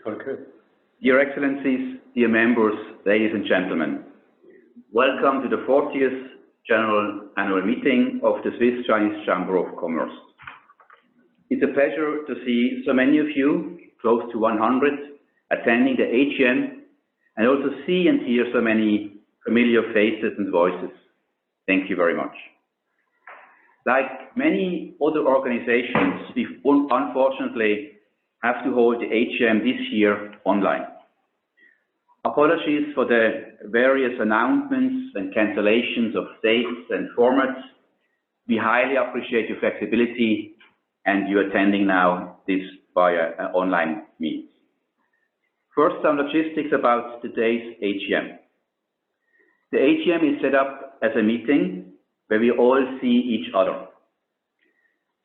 Okay. Dear Excellencies, dear members, ladies and gentlemen, welcome to the 40th General Annual Meeting of the Swiss-Chinese Chamber of Commerce. It's a pleasure to see so many of you, close to 100, attending the AGM, and also see and hear so many familiar faces and voices. Thank you very much. Like many other organizations, we unfortunately have to hold the AGM this year online. Apologies for the various announcements and cancellations of dates and formats. We highly appreciate your flexibility and you attending now this via online means. First, some logistics about today's AGM. The AGM is set up as a meeting where we all see each other.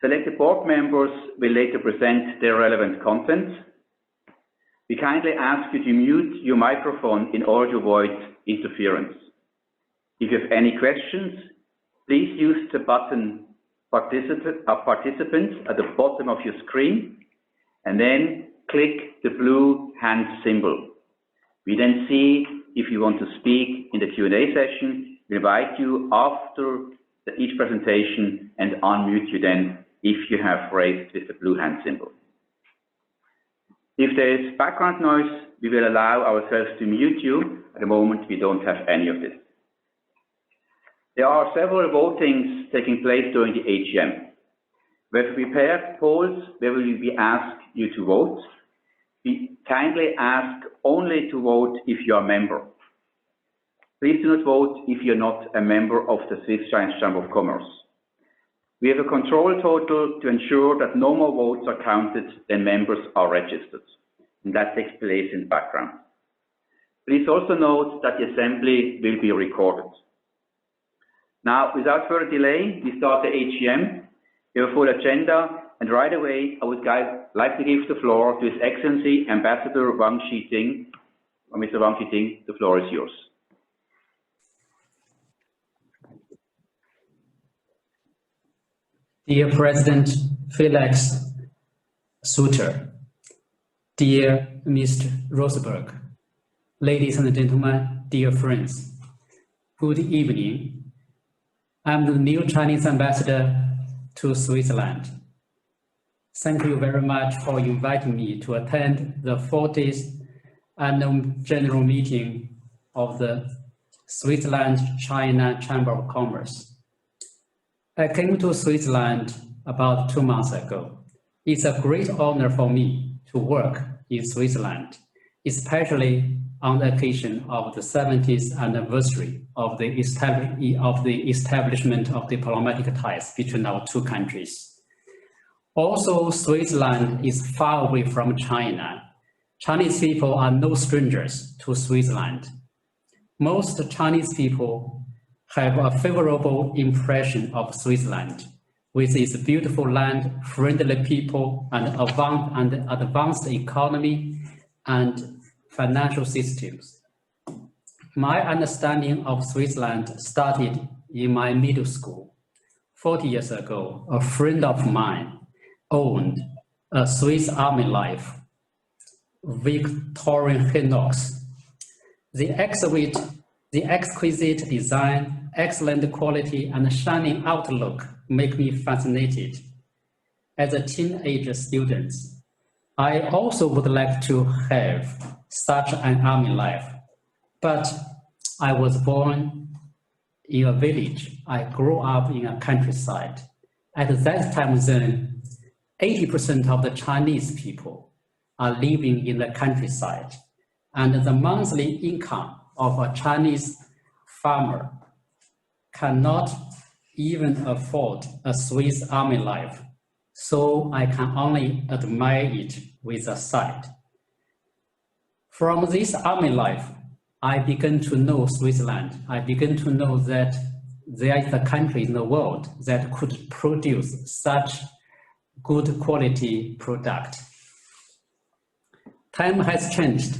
Selected board members will later present their relevant content. We kindly ask you to mute your microphone in order to avoid interference. If you have any questions, please use the button Participants at the bottom of your screen and then click the blue hand symbol. We then see if you want to speak in the Q&A session. We invite you after each presentation and unmute you then if you have raised with the blue hand symbol. If there is background noise, we will allow ourselves to mute you. At the moment, we don't have any of this. There are several votings taking place during the AGM. We have prepared polls where we will be asked you to vote. We kindly ask only to vote if you are a member. Please do not vote if you're not a member of the Swiss-Chinese Chamber of Commerce. We have a control total to ensure that no more votes are counted than members are registered. And that takes place in the background. Please also note that the assembly will be recorded. Now, without further delay, we start the AGM. We have a full agenda, and right away, I would like to give the floor to His Excellency Ambassador Wang Xiting. Mr. Wang Xiting, the floor is yours. Dear President Felix Suter, dear Mr. Rosberg, ladies and gentlemen, dear friends, good evening. I'm the new Chinese ambassador to Switzerland. Thank you very much for inviting me to attend the 40th Annual General Meeting of the Switzerland-China Chamber of Commerce. I came to Switzerland about 2 months ago. It's a great honor for me to work in Switzerland, especially on the occasion of the 70th anniversary of the establishment of diplomatic ties between our two countries. Also, Switzerland is far away from China. Chinese people are no strangers to Switzerland. Most Chinese people have a favorable impression of Switzerland, with its beautiful land, friendly people, and advanced economy and financial systems. My understanding of Switzerland started in my middle school. 40 years ago, a friend of mine owned a Swiss Army Life, Victorian Hinox. The exquisite design, excellent quality, and shining outlook make me fascinated. As a teenage student, I also would like to have such an army life, but I was born in a village. I grew up in a countryside. At that time then, 80% of the Chinese people are living in the countryside, and the monthly income of a Chinese farmer cannot even afford a Swiss Army life, so I can only admire it with a sight. From this army life, I began to know Switzerland. I began to know that there is a country in the world that could produce such good quality product. Time has changed.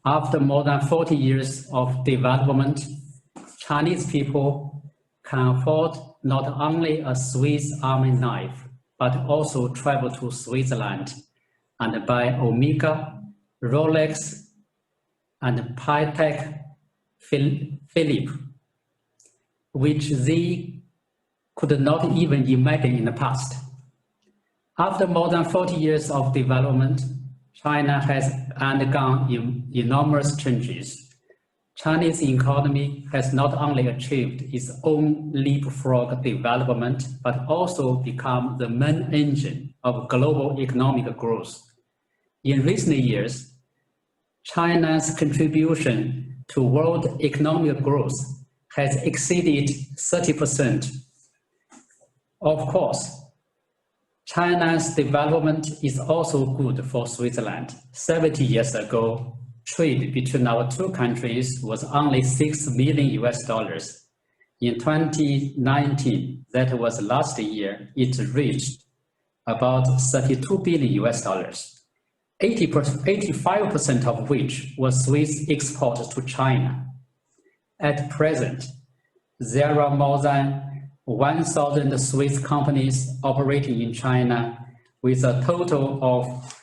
After more than 40 years of development, Chinese people can afford not only a Swiss Army knife, but also travel to Switzerland and buy Omega Rolex, and Patek Philippe, which they could not even imagine in the past. After more than 40 years of development, China has undergone enormous changes. Chinese economy has not only achieved its own leapfrog development, but also become the main engine of global economic growth. In recent years, China's contribution to world economic growth has exceeded 30%. Of course, China's development is also good for Switzerland. 70 years ago, trade between our two countries was only $6 million. In 2019, that was last year, it reached about $32 billion. 85% of which was Swiss exports to China. At present, there are more than 1,000 Swiss companies operating in China, with a total of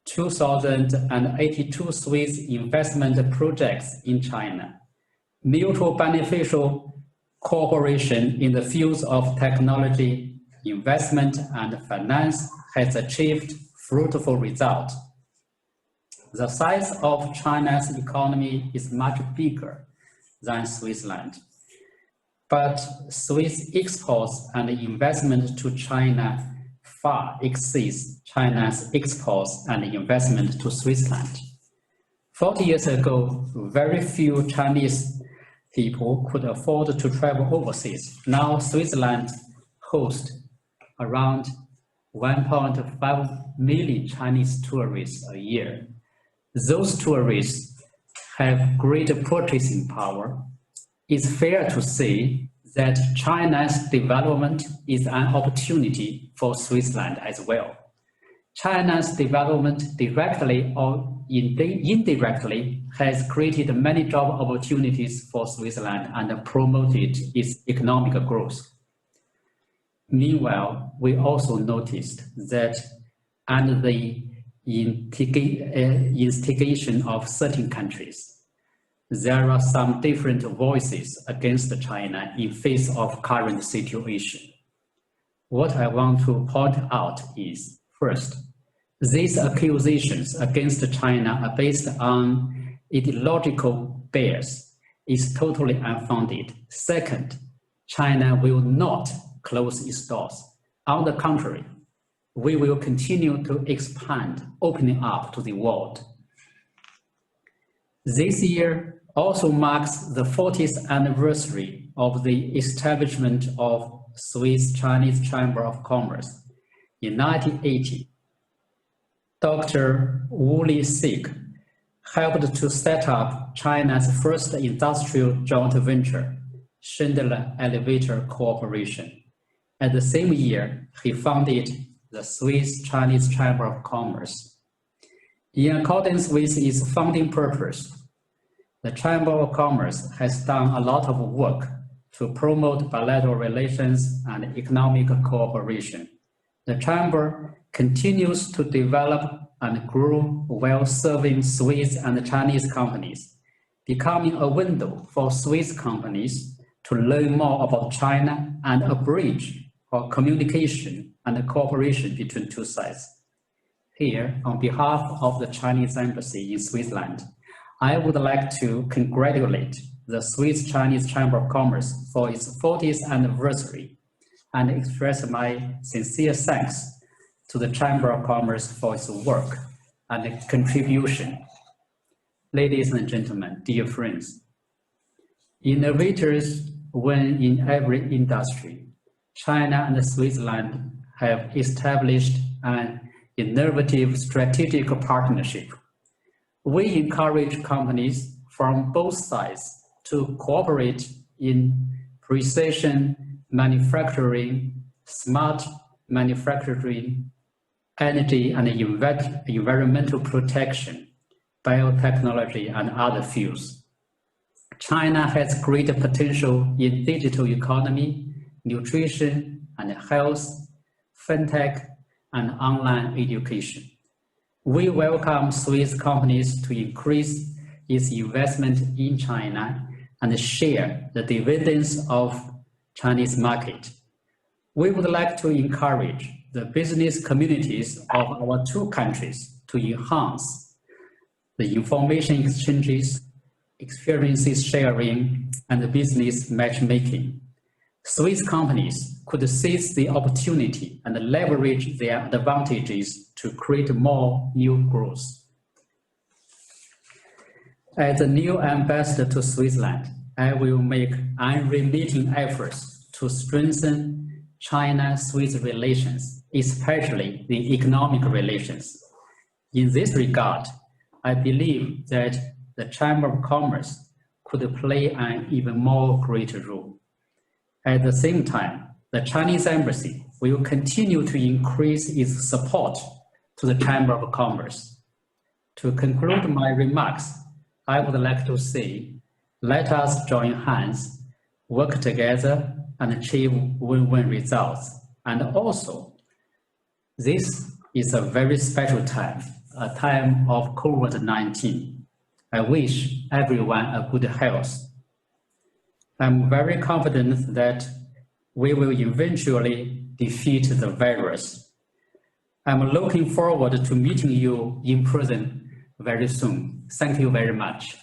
2,082 Swiss investment projects in China. Mutual beneficial cooperation in the fields of technology, investment, and finance has achieved fruitful results. The size of China's economy is much bigger than Switzerland, but Swiss exports and investment to China far exceeds China's exports and investment to Switzerland. 40 years ago, very few Chinese people could afford to travel overseas. Now, Switzerland hosts around 1.5 million Chinese tourists a year. Those tourists have great purchasing power. It's fair to say that China's development is an opportunity for Switzerland as well. China's development directly or indirectly has created many job opportunities for Switzerland and promoted its economic growth. Meanwhile, we also noticed that under the instigation of certain countries, there are some different voices against China in face of current situation. What I want to point out is, first, these accusations against China are based on ideological bias, is totally unfounded. Second, China will not close its doors. On the contrary, we will continue to expand, opening up to the world. This year also marks the 40th anniversary of the establishment of Swiss-Chinese Chamber of Commerce. In 1980, Dr. Wu Li-Sik helped to set up China's first industrial joint venture, Schindler Elevator Corporation. At the same year, he founded the Swiss-Chinese Chamber of Commerce. In accordance with its founding purpose, the Chamber of Commerce has done a lot of work to promote bilateral relations and economic cooperation. The Chamber continues to develop and grow while serving Swiss and Chinese companies, becoming a window for Swiss companies to learn more about China and a bridge for communication and cooperation between two sides. Here, on behalf of the Chinese Embassy in Switzerland, I would like to congratulate the Swiss-Chinese Chamber of Commerce for its 40th anniversary and express my sincere thanks to the Chamber of Commerce for its work and contribution. Ladies and gentlemen, dear friends, innovators win in every industry. China and Switzerland have established an innovative strategic partnership. We encourage companies from both sides to cooperate in precision manufacturing, smart manufacturing, energy and environmental protection, biotechnology, and other fields. China has great potential in digital economy, nutrition and health, fintech, and online education. We welcome Swiss companies to increase its investment in China and share the dividends of Chinese market. We would like to encourage the business communities of our two countries to enhance the information exchanges, experiences sharing, and business matchmaking. Swiss companies could seize the opportunity and leverage their advantages to create more new growth. As a new ambassador to Switzerland, I will make unremitting efforts to strengthen China-Swiss relations, especially the economic relations. In this regard, I believe that the Chamber of Commerce could play an even more greater role. At the same time, the Chinese Embassy will continue to increase its support to the Chamber of Commerce. To conclude my remarks, I would like to say, let us join hands, work together, and achieve win-win results. And also, this is a very special time, a time of COVID-19. I wish everyone a good health. I'm very confident that we will eventually defeat the virus. I'm looking forward to meeting you in person very soon. Thank you very much.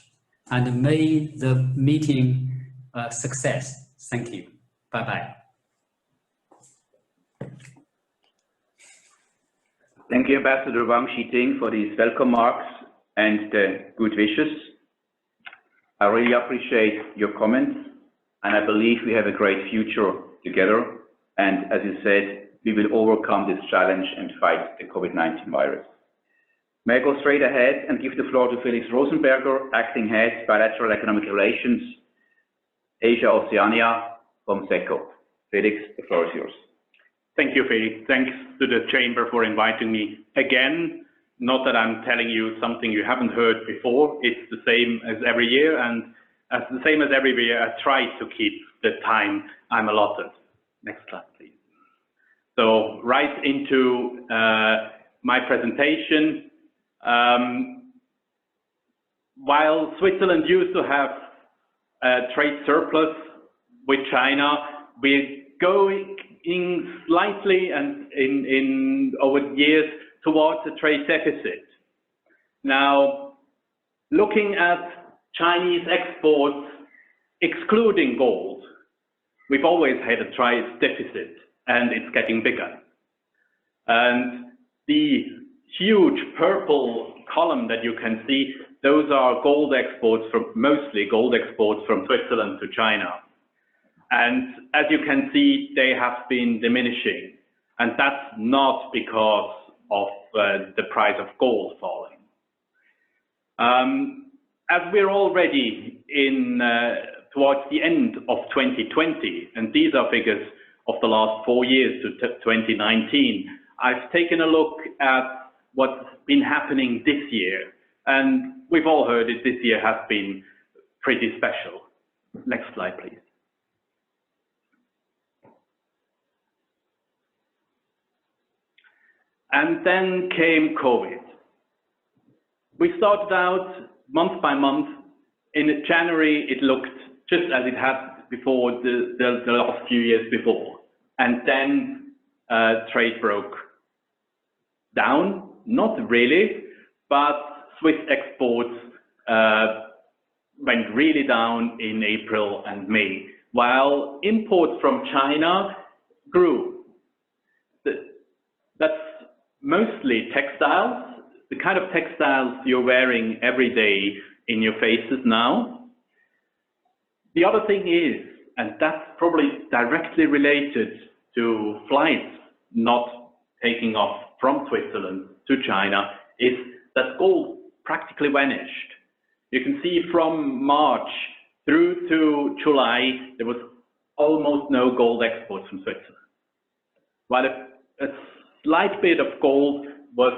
And may the meeting a success. Thank you. Bye-bye. Thank you, Ambassador Wang Xiting, for these welcome remarks and the good wishes. I really appreciate your comments, and I believe we have a great future together. And as you said, we will overcome this challenge and fight the COVID-19 virus. May I go straight ahead and give the floor to Felix Rosenberger, Acting Head, Bilateral Economic Relations, Asia Oceania from SECO. Felix, the floor is yours. Thank you, Felix. Thanks to the Chamber for inviting me again. Not that I'm telling you something you haven't heard before. It's the same as every year, and as the same as every year, I try to keep the time I'm allotted. Next slide, please. So right into my presentation. While Switzerland used to have a trade surplus with China, we're going in slightly and in over years towards a trade deficit. Now, looking at Chinese exports, excluding gold, we've always had a trade deficit, and it's getting bigger. And the huge purple column that you can see, those are gold exports from, mostly gold exports from Switzerland to China. And as you can see, they have been diminishing. And that's not because of the price of gold falling. As we're already in towards the end of 2020, and these are figures of the last 4 years to 2019, I've taken a look at what's been happening this year. And we've all heard it, this year has been pretty special. Next slide, please. And then came COVID. We started out month by month. In January, it looked just as it had before the last few years before. And then trade broke down, not really, but Swiss exports went really down in April and May, while imports from China grew. That's mostly textiles, the kind of textiles you're wearing every day in your faces now. The other thing is, and that's probably directly related to flights not taking off from Switzerland to China, is that gold practically vanished. You can see from March through to July, there was almost no gold exports from Switzerland. While a slight bit of gold was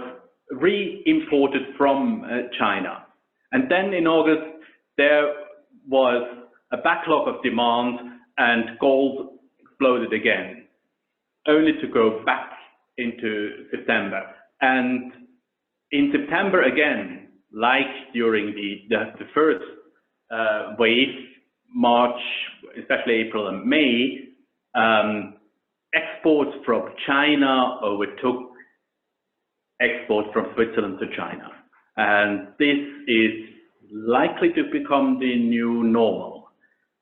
re-imported from China. And then in August, there was a backlog of demand and gold exploded again, only to go back into September. And In September again, like during the first wave, March, especially April and May, exports from China overtook exports from Switzerland to China. And this is likely to become the new normal,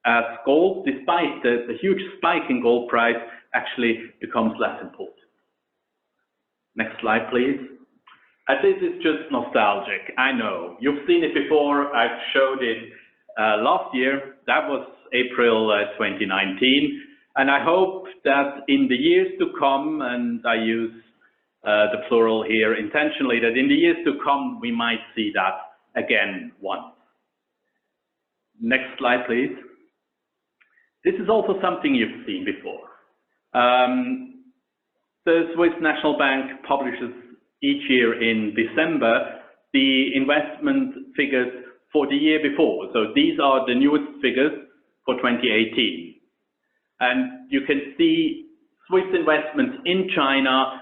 as gold, despite the huge spike in gold price, actually becomes less important. Next slide, please. This is just nostalgic, I know. You've seen it before, I've showed it last year. That was April 2019. And I hope that in the years to come, and I use the plural here intentionally, that in the years to come, we might see that again once. Next slide, please. This is also something you've seen before. The Swiss National Bank publishes each year in December the investment figures for the year before. So these are the newest figures for 2018. And you can see Swiss investments in China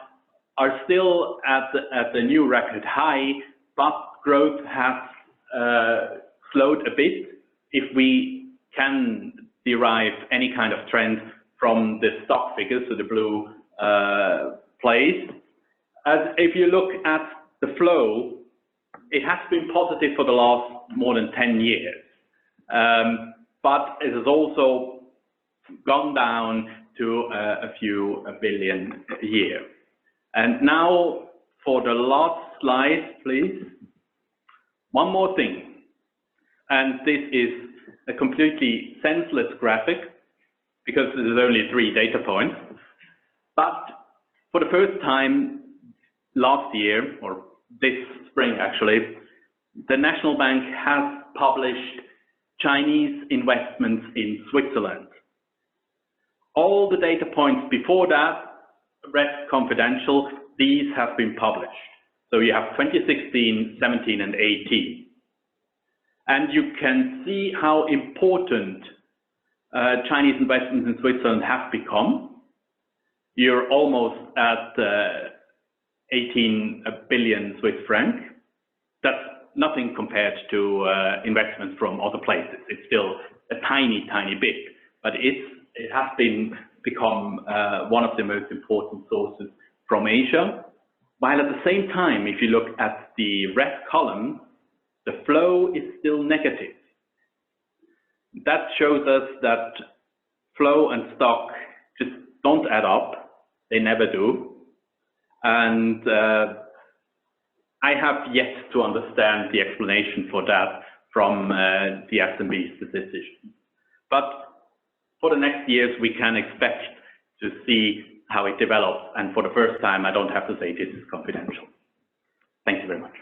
are still at the new record high, but growth has slowed a bit if we can derive any kind of trend from the stock figures, so the blue place. As if you look at the flow, it has been positive for the last more than 10 years. But it has also gone down to a few billion a year. And now for the last slide, please. One more thing. And this is a completely senseless graphic because there's only 3 data points. But for the first time last year, or this spring actually, the National Bank has published Chinese investments in Switzerland. All the data points before that rest confidential. These have been published. So you have 2016, 17, and 18. And you can see how important Chinese investments in Switzerland have become. You're almost at 18 billion Swiss franc. That's nothing compared to investments from other places. It's still a tiny, tiny bit, but it has become one of the most important sources from Asia. While at the same time, if you look at the red column, the flow is still negative. That shows us that flow and stock just don't add up. They never do. And I have yet to understand the explanation for that from the SNB statisticians. But for the next years, we can expect to see how it develops. And for the first time, I don't have to say this is confidential. Thank you very much.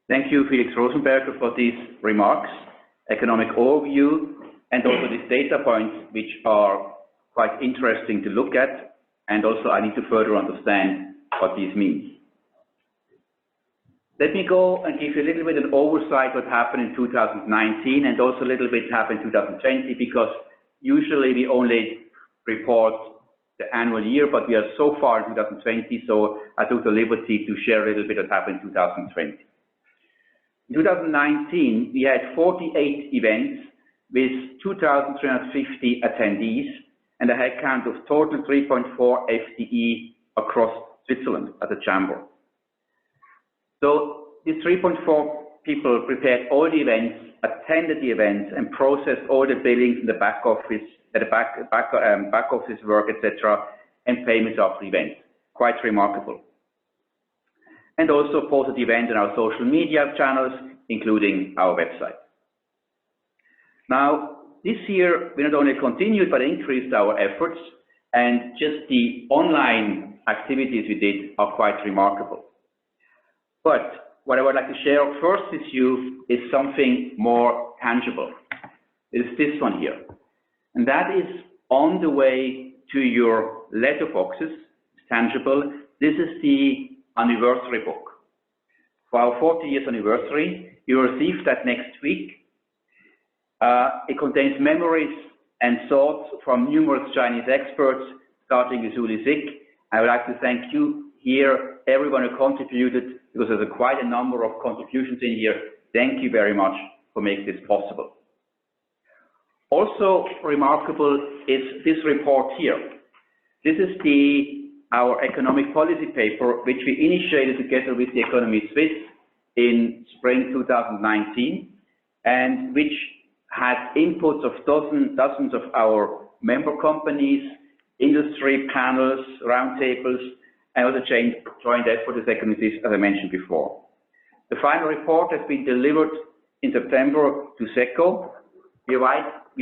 Thank you, Felix Rosenberger, for these remarks, economic overview, and also these data points, which are quite interesting to look at. And also, I need to further understand what this means. Let me go and give you a little bit an oversight what happened in 2019 and also a little bit happened in 2020, because usually we only report the annual year, but we are so far in 2020, so I took the liberty to share a little bit what happened in 2020. In 2019, we had 48 events with 2,350 attendees and a headcount of total 3.4 FTE across Switzerland at the chamber. So these 3.4 people prepared all the events, attended the events, and processed all the billings in the back office, back office work, etc., and payments after the event. Quite remarkable. And also posted the event on our social media channels, including our website. Now, this year, we not only continued, but increased our efforts, and just the online activities we did are quite remarkable. But what I would like to share first with you is something more tangible. It's this one here. And that is on the way to your letterboxes. It's tangible. This is the anniversary book. For our 40 years anniversary, you will receive that next week. It contains memories and thoughts from numerous Chinese experts, starting with Uli Sick. I would like to thank you here everyone who contributed, because there's quite a number of contributions in here. Thank you very much for making this possible. Also remarkable is this report here. This is our economic policy paper, which we initiated together with the Economy Suisse in spring 2019, and which had inputs of dozens of our member companies, industry panels, roundtables, and also joint effort with Economy Suisse, as I mentioned before. The final report has been delivered in September to SECO. We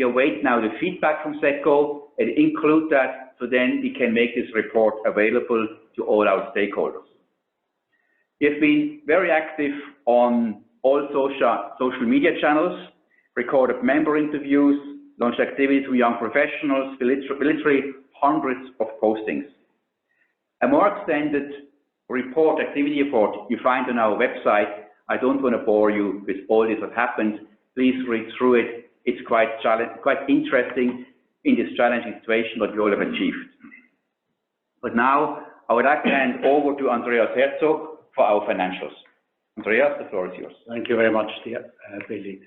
await now the feedback from SECO and include that, so then we can make this report available to all our stakeholders. We have been very active on all social media channels, recorded member interviews, launched activities with young professionals, literally hundreds of postings. A more extended report, activity report, you find on our website. I don't want to bore you with all this that happened. Please read through it. It's quite interesting in this challenging situation what we all have achieved. But now I would like to hand over to Andreas Herzog for our financials. Andreas, the floor is yours. Thank you very much, dear Billy.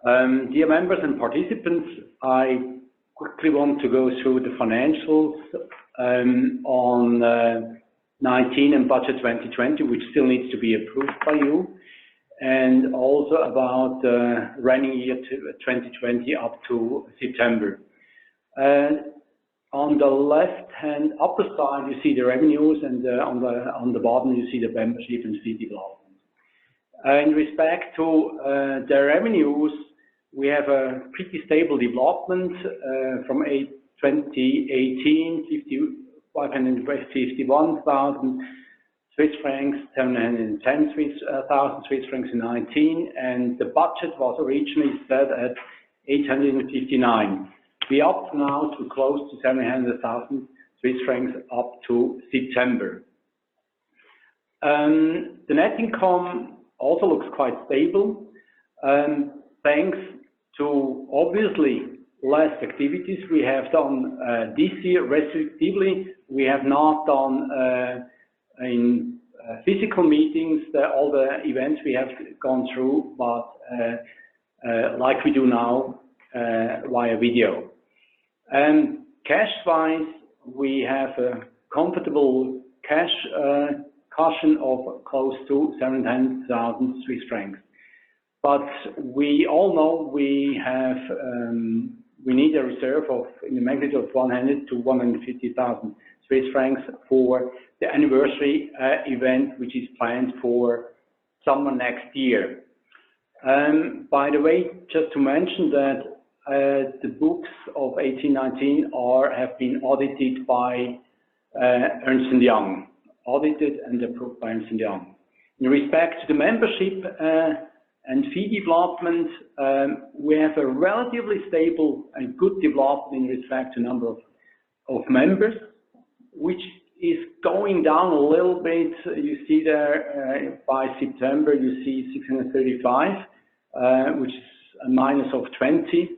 Dear members and participants, I quickly want to go through the financials on 19 and budget 2020, which still needs to be approved by you, and also about running year 2020 up to September. On the left-hand upper side, you see the revenues, and on the bottom, you see the membership and fee development. In respect to the revenues, we have a pretty stable development from 2018, 551,000 Swiss francs, 710,000 Swiss francs in 19, and the budget was originally set at 859. We up now to close to 700,000 Swiss francs up to September. The net income also looks quite stable, thanks to obviously less activities we have done this year. Restrictively, we have not done in physical meetings all the events we have gone through, but like we do now via video. Cash-wise, we have a comfortable cash cushion of close to 700,000 Swiss francs. But we all know we have we need a reserve of in the magnitude of 100 to 150,000 Swiss francs for the anniversary event, which is planned for summer next year. By the way, just to mention that the books of 1819 have been audited by Ernst & Young, audited and approved by Ernst & Young. In respect to the membership and fee development, we have a relatively stable and good development in respect to number of members, which is going down a little bit. You see there by September, you see 635, which is a minus of 20.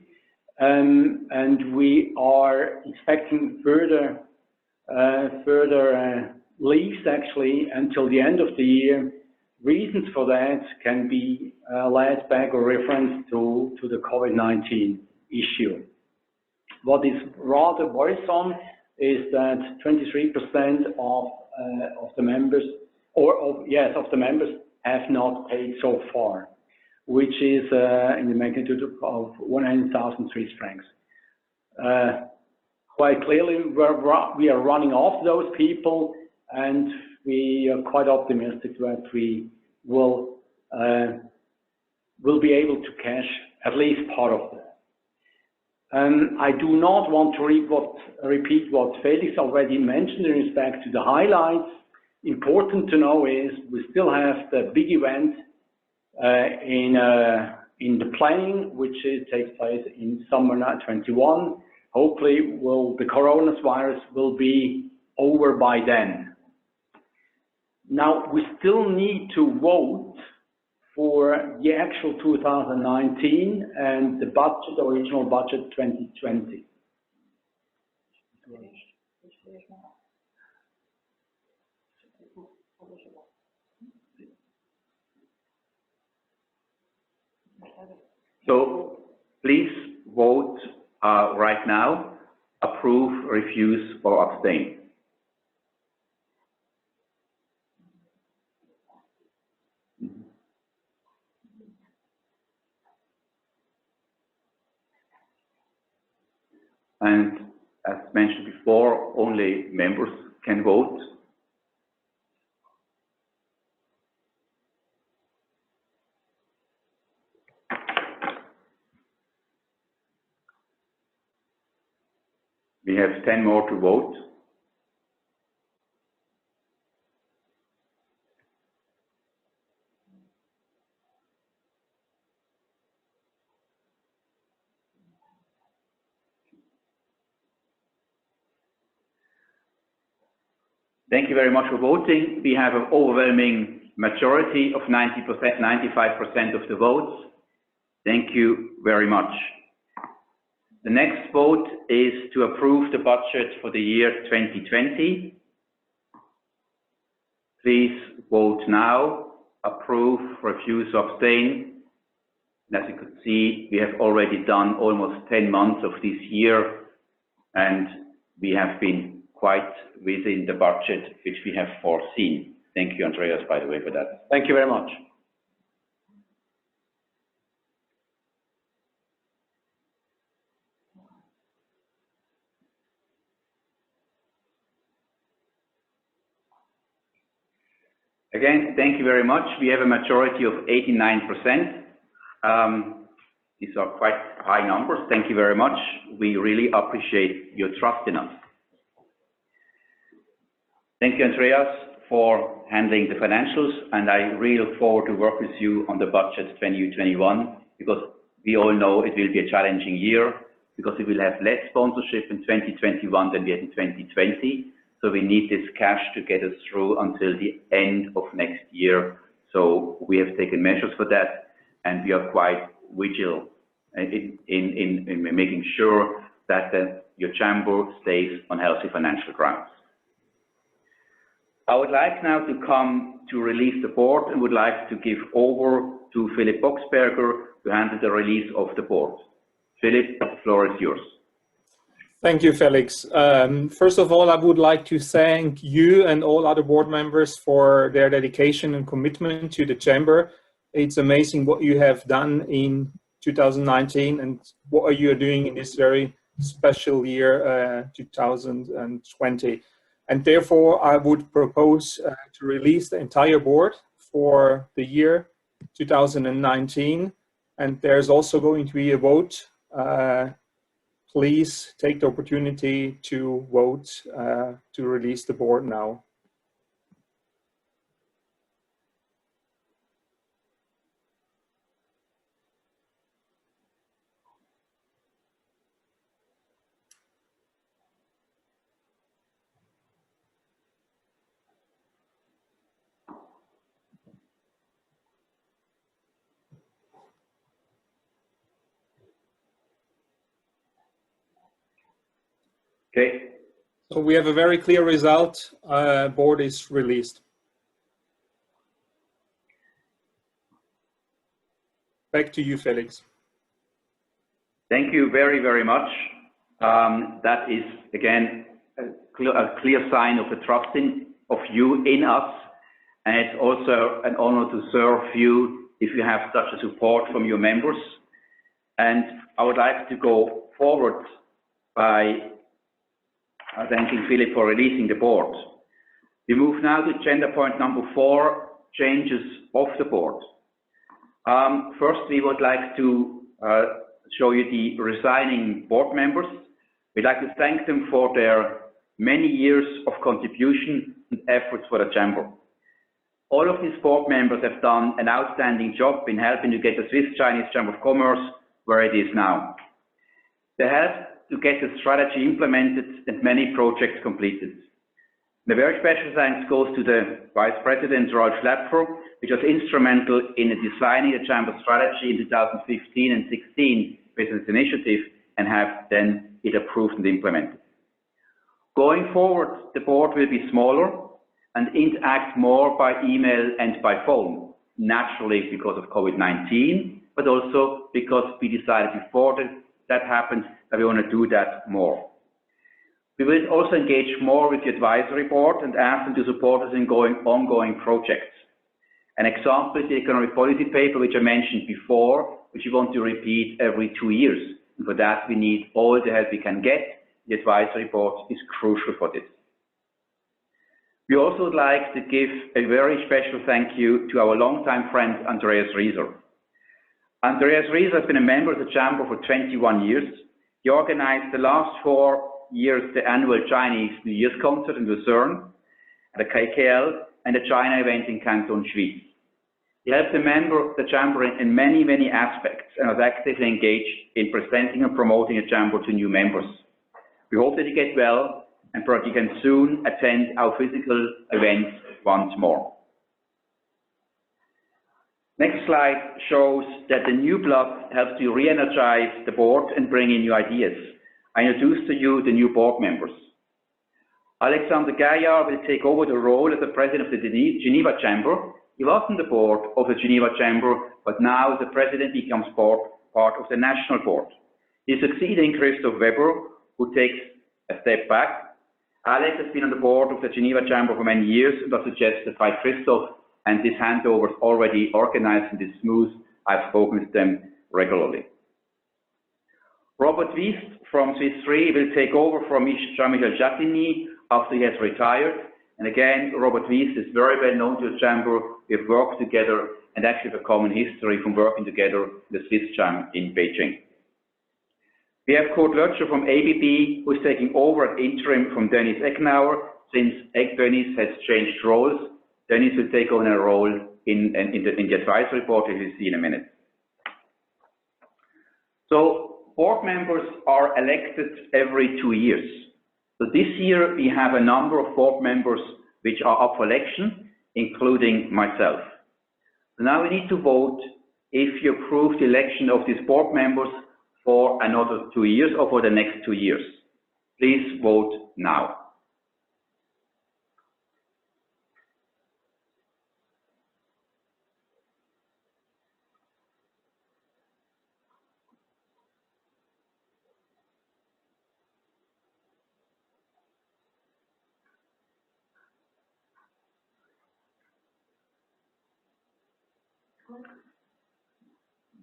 And we are expecting further leaves actually until the end of the year. Reasons for that can be led back or reference to the COVID-19 issue. What is rather worrisome is that 23% of the members, of the members, have not paid so far, which is in the magnitude of 100,000 Swiss francs. Quite clearly, we are running off those people, and we are quite optimistic that we will be able to cash at least part of that. I do not want to repeat what Felix already mentioned in respect to the highlights. Important to know is we still have the big event in the planning, which takes place in summer 21. Hopefully, the coronavirus will be over by then. Now, we still need to vote for the actual 2019 and the budget, original budget 2020. right now. Approve, refuse, or abstain. And as mentioned before, only members can vote. We have 10 more to vote. Thank you very much for voting. We have an overwhelming majority of 90%, 95% of the votes. Thank you very much. The next vote is to approve the budget for the year 2020. Please vote now. Approve, refuse, abstain. And as you could see, we have already done almost 10 months of this year, and we have been quite within the budget which we have foreseen. Thank you, Andreas, by the way, for that. Thank you very much. Again, thank you very much. We have a majority of 89%. These are quite high numbers. Thank you very much. We really appreciate your trust in us. Thank you, Andreas, for handling the financials, and I really look forward to work with you on the budget 2021, because we all know it will be a challenging year, because we will have less sponsorship in 2021 than we had in 2020. So we need this cash to get us through until the end of next year. So we have taken measures for that, and we are quite vigilant in making sure that your chamber stays on healthy financial grounds. I would like now to come to release the board, and would like to give over to Philipp Boxberger to handle the release of the board. Philipp, the floor is yours. Thank you, Felix. First of all, I would like to thank you and all other board members for their dedication and commitment to the chamber. It's amazing what you have done in 2019 and what you are doing in this very special year, 2020. And therefore, I would propose to release the entire board for the year 2019. And there's also going to be a vote. Please take the opportunity to vote to release the board now. Okay. So we have a very clear result. Board is released. Back to you, Felix. Thank you very, very much. That is, again, a clear sign of the trust of you in us. And it's also an honor to serve you if you have such a support from your members. And I would like to go forward by thanking Philipp for releasing the board. We move now to agenda point number 4, changes of the board. First, we would like to show you the resigning board members. We'd like to thank them for their many years of contribution and efforts for the chamber. All of these board members have done an outstanding job in helping to get the Swiss-Chinese Chamber of Commerce where it is now. They helped to get the strategy implemented and many projects completed. The very special thanks goes to the Vice President, Ralf Schläpfer, which was instrumental in designing the Chamber strategy in 2015 and 16 business initiative, and have then it approved and implemented. Going forward, the board will be smaller and interact more by email and by phone, naturally because of COVID-19, but also because we decided before the that happens, that we want to do that more. We will also engage more with the advisory board and ask them to support us in ongoing projects. An example is the economic policy paper, which I mentioned before, which we want to repeat every 2 years. And for that, we need all the help we can get. The advisory board is crucial for this. We also would like to give a very special thank you to our longtime friend, Andreas Rieser. Andreas Rieser has been a member of the Chamber for 21 years. He organized the last 4 years the annual Chinese New Year's concert in Lucerne, the KKL, and the China event in Canton, Schwyz. He helped the Chamber in many, many aspects and was actively engaged in presenting and promoting the Chamber to new members. We hope that he gets well and perhaps he can soon attend our physical events once more. Next slide shows that the new blood helps to re-energize the board and bring in new ideas. I introduce to you the new board members. Alexander Gaillard will take over the role as the president of the Geneva Chamber. He was on the board of the Geneva Chamber, but now as the president becomes part of the national board. He is succeeding Christoph Weber, who takes a step back. Alex has been on the board of the Geneva Chamber for many years and was suggested by Christoph, and this handover is already organized and is smooth. I've spoken with them regularly. Robert Wiest from Swiss Re will take over from Jean-Michel Jattigny after he has retired. And again, Robert Wiest is very well known to the Chamber. We have worked together and actually have a common history from working together in the Swiss Chamber in Beijing. We have Kurt Lötscher from ABB, who is taking over at interim from Dennis Eckenauer, since Dennis has changed roles. Dennis will take on a role in the advisory board, as you'll see in a minute. So board members are elected every 2 years. So this year we have a number of board members which are up for election, including myself. So now we need to vote if you approve the election of these board members for another 2 years or for the next 2 years. Please vote now.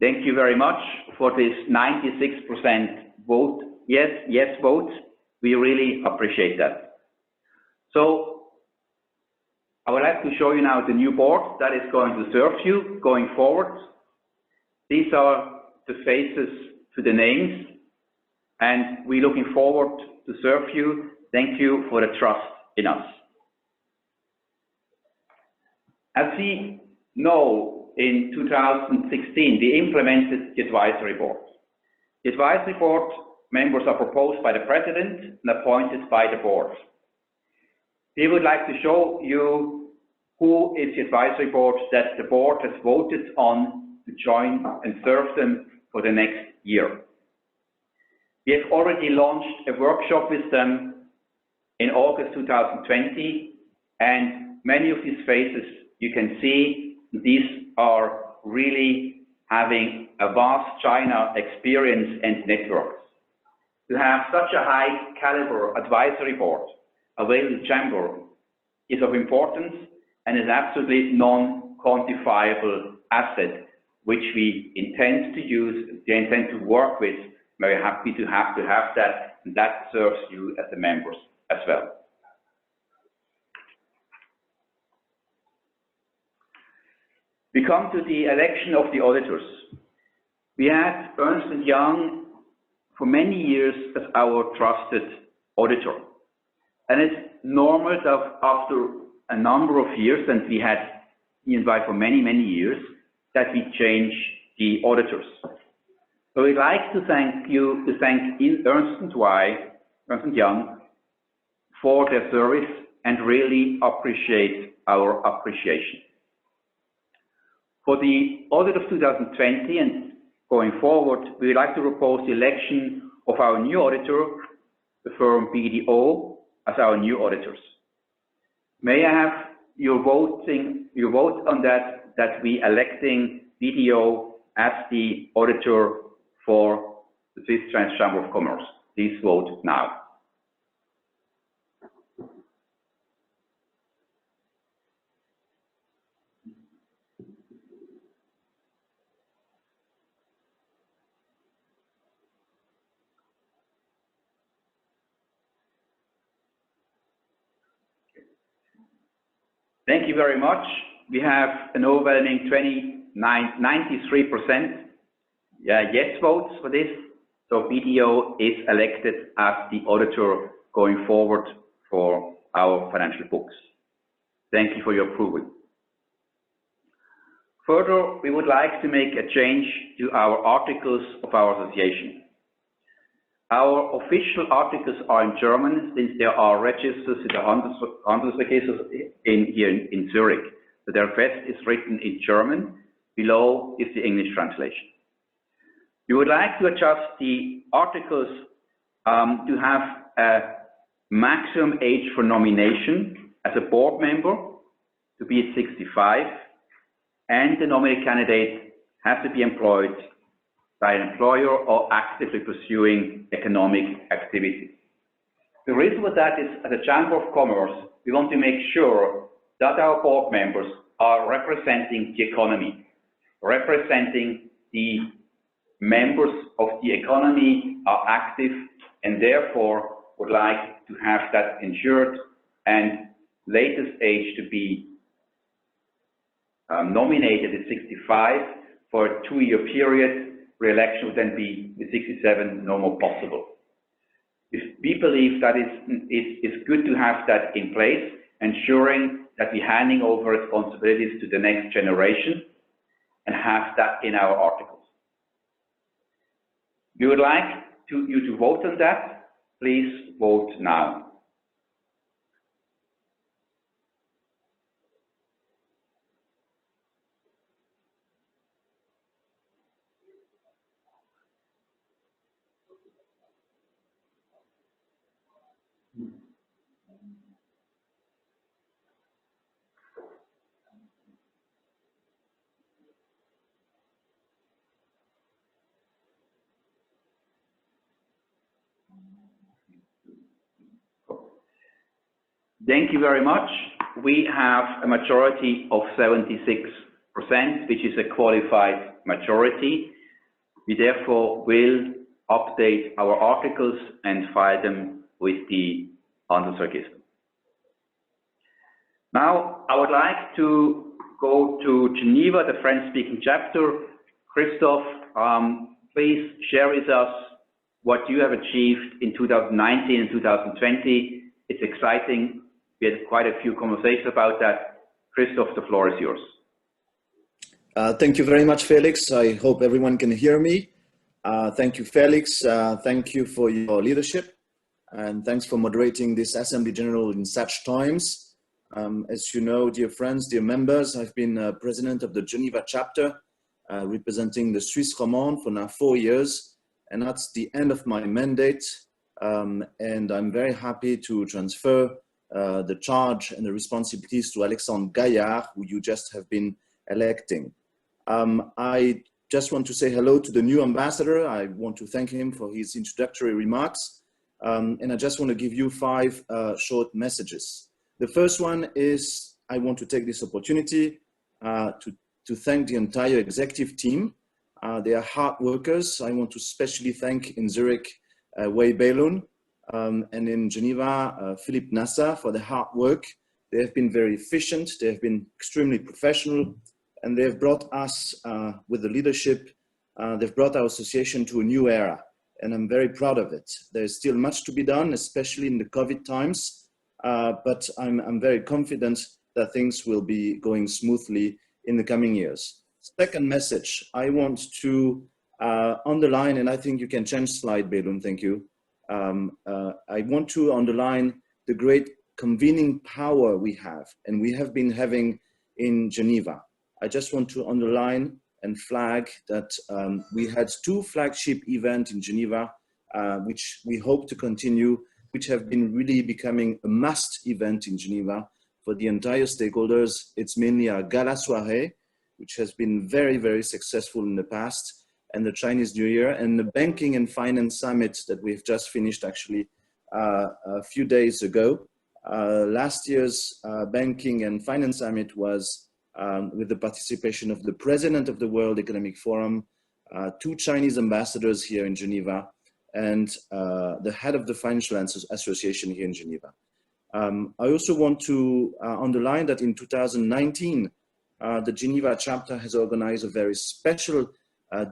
Thank you very much for this 96% vote, yes vote. We really appreciate that. So I would like to show you now the new board that is going to serve you going forward. These are the faces to the names, and we're looking forward to serve you. Thank you for the trust in us. As we know, in 2016, we implemented the advisory board. The advisory board members are proposed by the president and appointed by the board. We would like to show you who is the advisory board that the board has voted on to join and serve them for the next year. We have already launched a workshop with them in August 2020, and many of these faces you can see, these are really having a vast China experience and networks. To have such a high caliber advisory board available in the Chamber is of importance and is absolutely non-quantifiable asset which we intend to use, we intend to work with. Very happy to have that, and that serves you as the members as well. We come to the election of the auditors. We had Ernst & Young for many years as our trusted auditor. And it's normal that after a number of years, and we had E&Y for many, many years, that we change the auditors. So we'd like to thank Ernst & Young for their service and really appreciate our appreciation. For the audit of 2020 and going forward, we would like to propose the election of our new auditor, the firm BDO, as our new auditors. May I have your vote on that we electing BDO as the auditor for the Swiss Chinese Chamber of Commerce. Please vote now. Thank you very much. We have an overwhelming 93% yes votes for this. So BDO is elected as the auditor going forward for our financial books. Thank you for your approval. Further, we would like to make a change to our articles of our association. Our official articles are in German, since there are registers in the Handelsregister here in Zurich. So their rest is written in German. Below is the English translation. We would like to adjust the articles to have a maximum age for nomination as a board member to be at 65, and the nominee candidate has to be employed by an employer or actively pursuing economic activity. The reason for that is, as a Chamber of Commerce, we want to make sure that our board members are representing the economy, representing the members of the economy are active, and therefore would like to have that ensured, and latest age to be nominated at 65 for a 2-year period. Re-election would then be with 67 no more possible. We believe that it's good to have that in place, ensuring that we're handing over responsibilities to the next generation and have that in our articles. We would like you to vote on that. Please vote now. Thank you very much. We have a majority of 76%, which is a qualified majority. We therefore will update our articles and file them with the Handelsregister. Now, I would like to go to Geneva, the French-speaking chapter. Christophe, please share with us what you have achieved in 2019 and 2020. It's exciting. We had quite a few conversations about that. Christophe, the floor is yours. Thank you very much, Felix. I hope everyone can hear me. Thank you, Felix. Thank you for your leadership, and thanks for moderating this Assembly General in such times. As you know, dear friends, dear members, I've been president of the Geneva chapter, representing the Swiss Romand for now 4 years, and that's the end of my mandate. And I'm very happy to transfer the charge and the responsibilities to Alexandre Gaillard, who you just have been electing. I just want to say hello to the new ambassador. I want to thank him for his introductory remarks. And I just want to give you 5 short messages. The first one is, I want to take this opportunity to thank the entire executive team. They are hard workers. I want to especially thank in Zurich, Wei Beilun, and in Geneva, Philippe Nassa, for the hard work. They have been very efficient, they have been extremely professional, and they have brought us, with the leadership, they've brought our association to a new era, and I'm very proud of it. There's still much to be done, especially in the COVID times, but I'm very confident that things will be going smoothly in the coming years. Second message, I want to underline, and I think you can change slide, Beilun, thank you. I want to underline the great convening power we have, and we have been having in Geneva. I just want to underline and flag that we had 2 flagship events in Geneva, which we hope to continue, which have been really becoming a must event in Geneva for the entire stakeholders. It's mainly our gala soirée, which has been very, very successful in the past. and the Chinese New Year, and the Banking and Finance Summit that we've just finished actually a few days ago. Last year's Banking and Finance Summit was with the participation of the President of the World Economic Forum, 2 Chinese ambassadors here in Geneva, and the head of the Financial Association here in Geneva. I also want to underline that in 2019, the Geneva chapter has organized a very special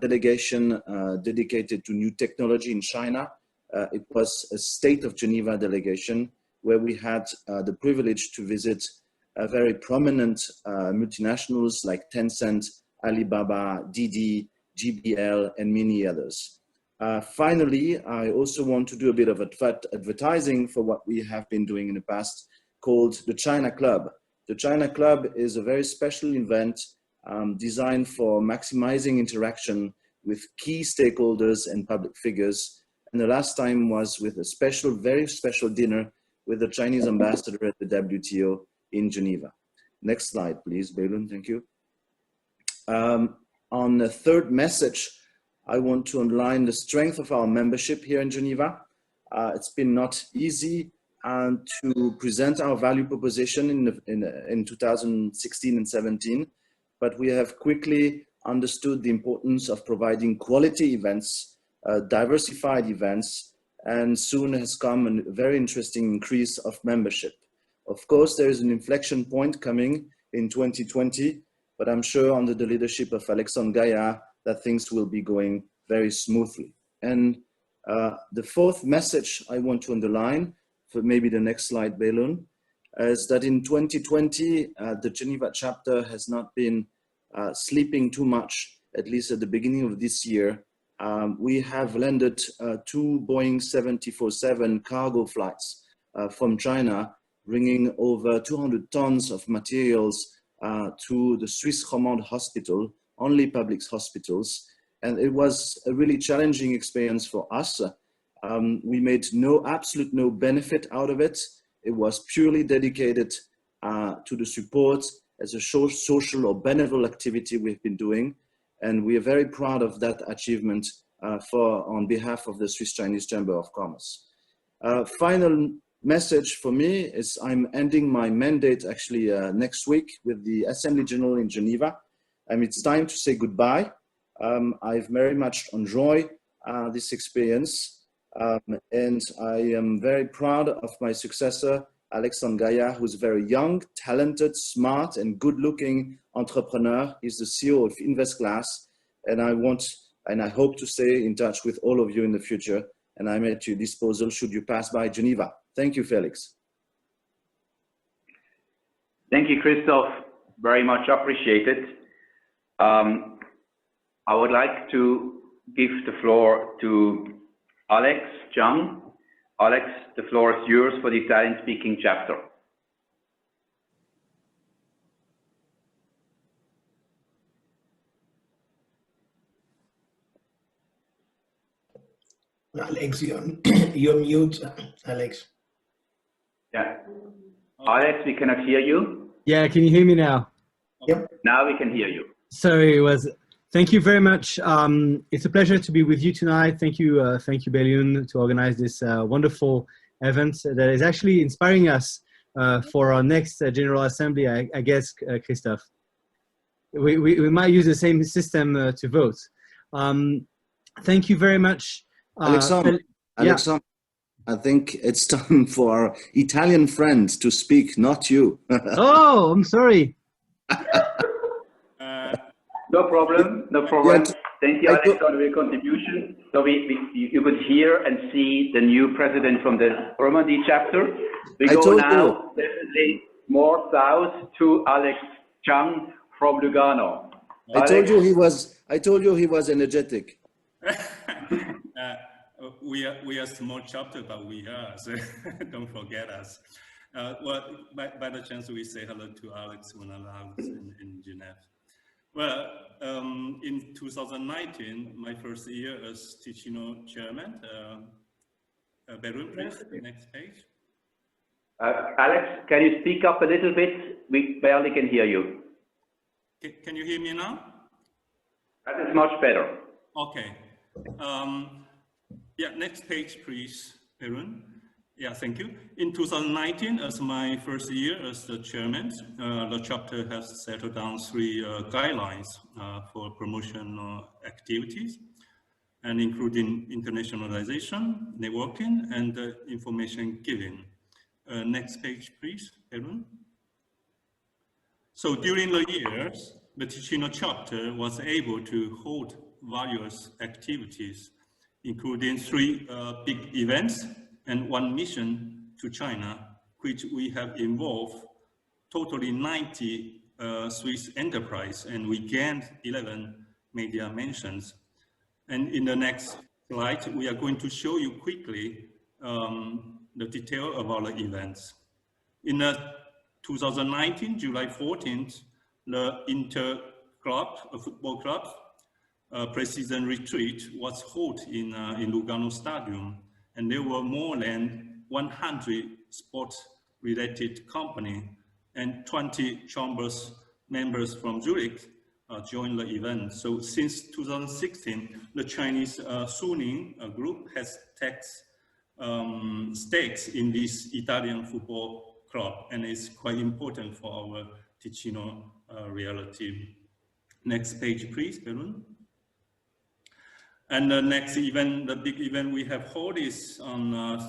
delegation dedicated to new technology in China. It was a State of Geneva delegation where we had the privilege to visit very prominent multinationals like Tencent, Alibaba, Didi, GBL, and many others. Finally, I also want to do a bit of advertising for what we have been doing in the past, called the China Club. The China Club is a very special event designed for maximizing interaction with key stakeholders and public figures. And the last time was with a special, very special dinner with the Chinese ambassador at the WTO in Geneva. Next slide, please, Beilun, thank you. On the third message, I want to underline the strength of our membership here in Geneva. It's been not easy to present our value proposition in 2016 and 17, but we have quickly understood the importance of providing quality events, diversified events, and soon has come a very interesting increase of membership. Of course, there is an inflection point coming in 2020, but I'm sure under the leadership of Alexandre Gaillard that things will be going very smoothly. And the fourth message I want to underline, for maybe the next slide, Beilun, is that in 2020, the Geneva chapter has not been sleeping too much, at least at the beginning of this year. We have landed 2 Boeing 747 cargo flights from China, bringing over 200 tons of materials to the Swiss Romand Hospital, only public hospitals. And it was a really challenging experience for us. We made absolute no benefit out of it. It was purely dedicated to the support as a social or benevolent activity we've been doing. And we are very proud of that achievement on behalf of the Swiss Chinese Chamber of Commerce. Final message for me is I'm ending my mandate actually next week with the Assembly General in Geneva. And it's time to say goodbye. I've very much enjoyed this experience. And I am very proud of my successor, Alexandre Gaillard, who's a very young, talented, smart, and good-looking entrepreneur. He's the CEO of InvestGlass. And I hope to stay in touch with all of you in the future. And I'm at your disposal should you pass by Geneva. Thank you, Felix. Thank you, Christophe. Very much appreciated. I would like to give the floor to Alex Zhang. Alex, the floor is yours for the Italian-speaking chapter. Alex, you're mute, Alex. Yeah. Alex, we cannot hear you. Yeah, can you hear me now? Yep. Now we can hear you. Sorry, thank you very much. It's a pleasure to be with you tonight. Thank you, Beilun, to organize this wonderful event that is actually inspiring us for our next General Assembly, I guess, Christophe. We might use the same system to vote. Thank you very much. Alexandre, I think it's time for our Italian friend to speak, not you. Oh, I'm sorry. No problem, no problem. Yeah, Thank you, Alex, for your contribution. So you could hear and see the new president from the Romandy chapter. We go now definitely more south to Alex Zhang from Lugano. I told you he was energetic. We are a small chapter, but we are, so don't forget us. Well, by the chance, we say hello to Alex when allowed in Geneva. Well, in 2019, my first year as Ticino chairman, Beirut, please, next page. Alex, can you speak up a little bit? We barely can hear you. Can you hear me now? That is much better. Okay. Yeah, next page, please, Arun. Yeah, thank you. In 2019, as my first year as the chairman, the chapter has settled down 3 guidelines for promotional activities, and including internationalization, networking, and information giving. Next page, please, Arun. So during the years, the Ticino chapter was able to hold various activities, including 3 big events and 1 mission to China, which we have involved totally 90 Swiss enterprise, and we gained 11 media mentions. And in the next slide, we are going to show you quickly the detail about the events. In 2019, July 14th, the Inter Club, a football club, pre-season retreat was held in Lugano Stadium, and there were more than 100 sports-related companies and 20 chambers members from Zurich joined the event. So since 2016, the Chinese Suning group has taken stakes in this Italian football club, and it's quite important for our Ticino reality. Next page, please, Arun. And the next event, the big event we have held is on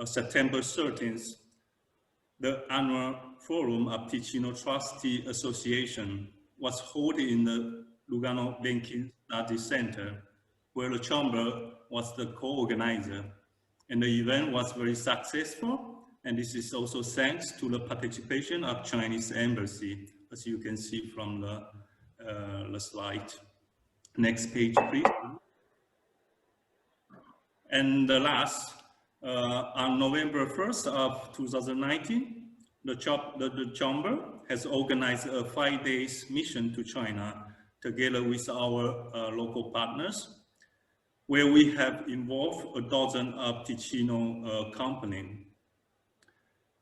September 13th, the annual forum of Ticino Trustee Association was held in the Lugano Banking Study Center, where the chamber was the co-organizer. And the event was very successful, and this is also thanks to the participation of Chinese embassy, as you can see from the slide. Next page, please. And the last, on November 1st of 2019, the chamber has organized a 5-day mission to China together with our local partners, where we have involved a dozen of Ticino companies.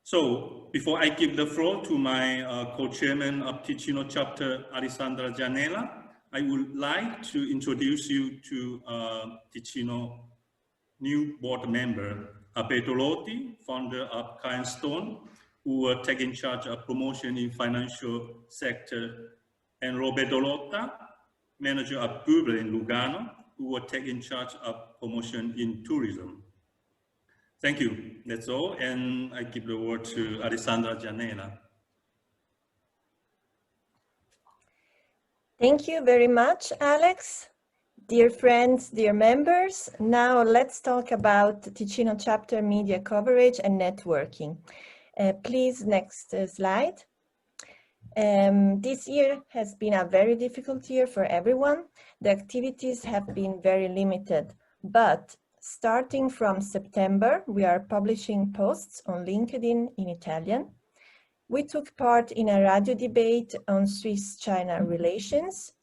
So before I give the floor to my co-chairman of Ticino chapter, Alessandra Gianella, I would like to introduce you to Ticino new board member, Alberto Lotti, founder of Kai & Stone, who were taking charge of promotion in financial sector, and Roberto Lotta, manager of Google in Lugano, who were taking charge of promotion in tourism. Thank you, that's all, and I give the word to Alessandra Gianella. Thank you very much, Alex. Dear friends, dear members, now let's talk about Ticino chapter media coverage and networking. Please, next slide. This year has been a very difficult year for everyone. The activities have been very limited, but starting from September, we are publishing posts on LinkedIn in Italian. We took part in a radio debate on Swiss-China relations,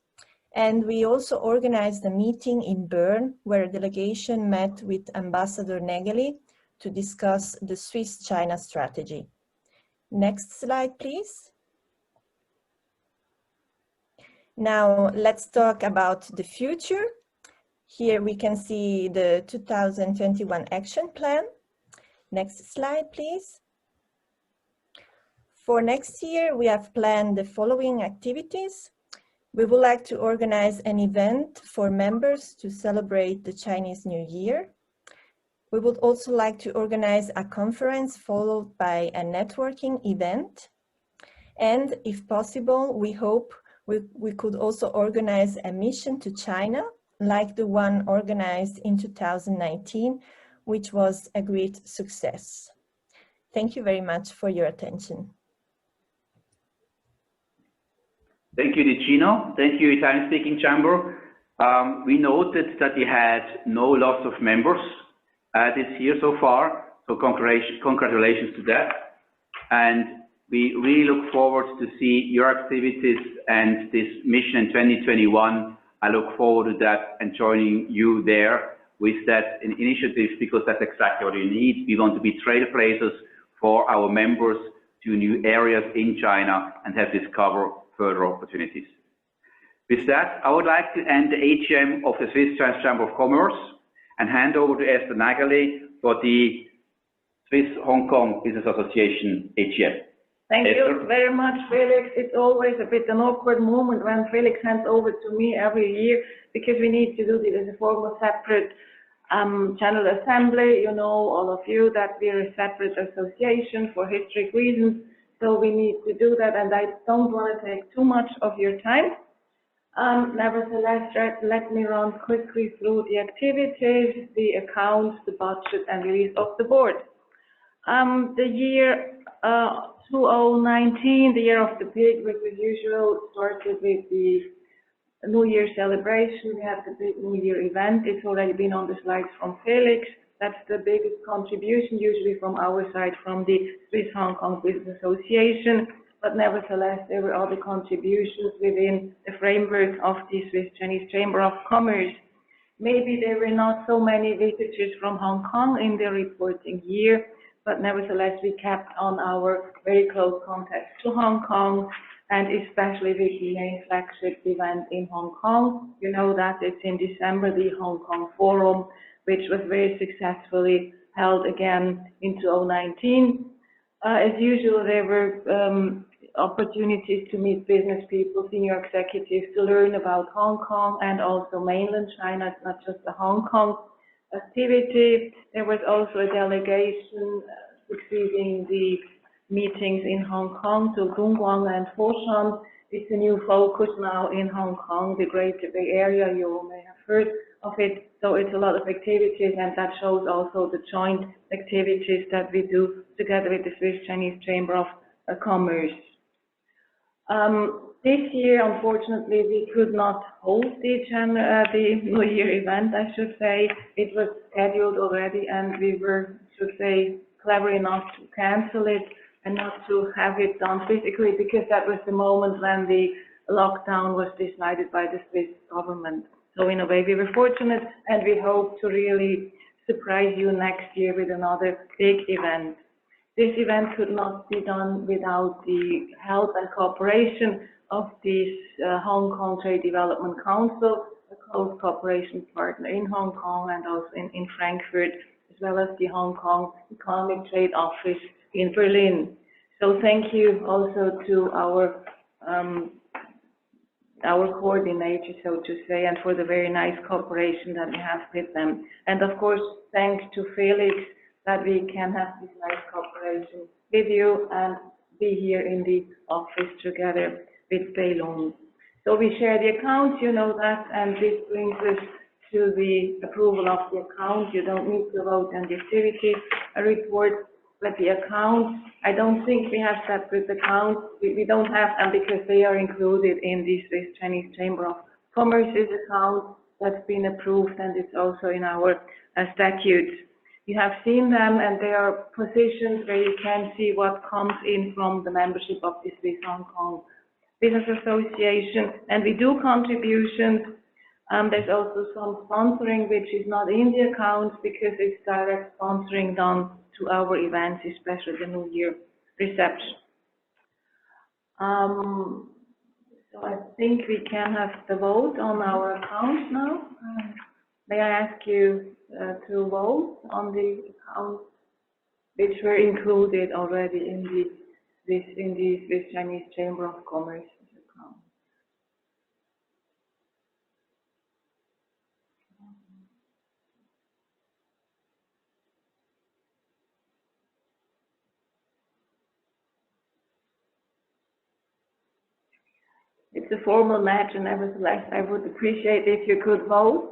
and we also organized a meeting in Bern where a delegation met with Ambassador Negeli to discuss the Swiss-China strategy. Next slide, please. Now let's talk about the future. Here we can see the 2021 action plan. Next slide, please. For next year, we have planned the following activities. We would like to organize an event for members to celebrate the Chinese New Year. We would also like to organize a conference followed by a networking event. And if possible, we hope we could also organize a mission to China, like the one organized in 2019, which was a great success. Thank you very much for your attention. Thank you, Ticino. Thank you, Italian-speaking chamber. We noted that we had no loss of members this year so far, so congratulations to that. And we really look forward to see your activities and this mission in 2021. I look forward to that and joining you there with that initiative, because that's exactly what we need. We want to be trailblazers for our members to new areas in China and have discovered further opportunities. With that, I would like to end the AGM of the Swiss Chinese Chamber of Commerce and hand over to Esther Nageli for the Swiss Hong Kong Business Association AGM. Thank Esther. you very much, Felix. It's always a bit an awkward moment when Felix hands over to me every year because we need to do this as a formal separate General Assembly. You know, all of you, that we're a separate association for historic reasons. So we need to do that, and I don't want to take too much of your time. Nevertheless, let me run quickly through the activities, the accounts, the budget, and release of the board. The year 2019, the year of the pig, which as usual started with the New Year celebration. We had the big New Year event. It's already been on the slides from Felix. That's the biggest contribution, usually from our side, from the Swiss Hong Kong Business Association. But nevertheless, there were other contributions within the framework of the Swiss Chinese Chamber of Commerce. Maybe there were not so many visitors from Hong Kong in the reporting year, but nevertheless, we kept on our very close contact to Hong Kong, and especially with the main flagship event in Hong Kong. You know that it's in December, the Hong Kong Forum, which was very successfully held again in 2019. As usual, there were opportunities to meet business people, senior executives, to learn about Hong Kong and also mainland China. It's not just the Hong Kong activity. There was also a delegation succeeding the meetings in Hong Kong to Dongguan and Foshan. It's a new focus now in Hong Kong, the Greater Bay Area. You may have heard of it. So it's a lot of activities, and that shows also the joint activities that we do together with the Swiss Chinese Chamber of Commerce. This year, unfortunately, we could not hold the New Year event, I should say. It was scheduled already, and we were, should say, clever enough to cancel it and not to have it done physically, because that was the moment when the lockdown was decided by the Swiss government. So in a way, we were fortunate, and we hope to really surprise you next year with another big event. This event could not be done without the help and cooperation of this Hong Kong Trade Development Council, a close cooperation partner in Hong Kong and also in Frankfurt, as well as the Hong Kong Economic Trade Office in Berlin. So thank you also to our coordinator, so to say, and for the very nice cooperation that we have with them. And of course, thanks to Felix that we can have this nice cooperation with you and be here in the office together with Beilong. So we share the accounts, you know that, and this brings us to the approval of the account. You don't need to vote on the activity report, but the accounts, I don't think we have separate accounts. We don't have them because they are included in the Swiss Chinese Chamber of Commerce's account that's been approved, and it's also in our statutes. You have seen them, and they are positions where you can see what comes in from the membership of the Swiss Hong Kong Business Association, and we do contributions. There's also some sponsoring which is not in the accounts because it's direct sponsoring done to our events, especially the New Year reception. So I think we can have the vote on our accounts now. May I ask you to vote on the accounts which were included already in the Swiss Chinese Chamber of Commerce account? It's a formal match, and nevertheless, I would appreciate if you could vote.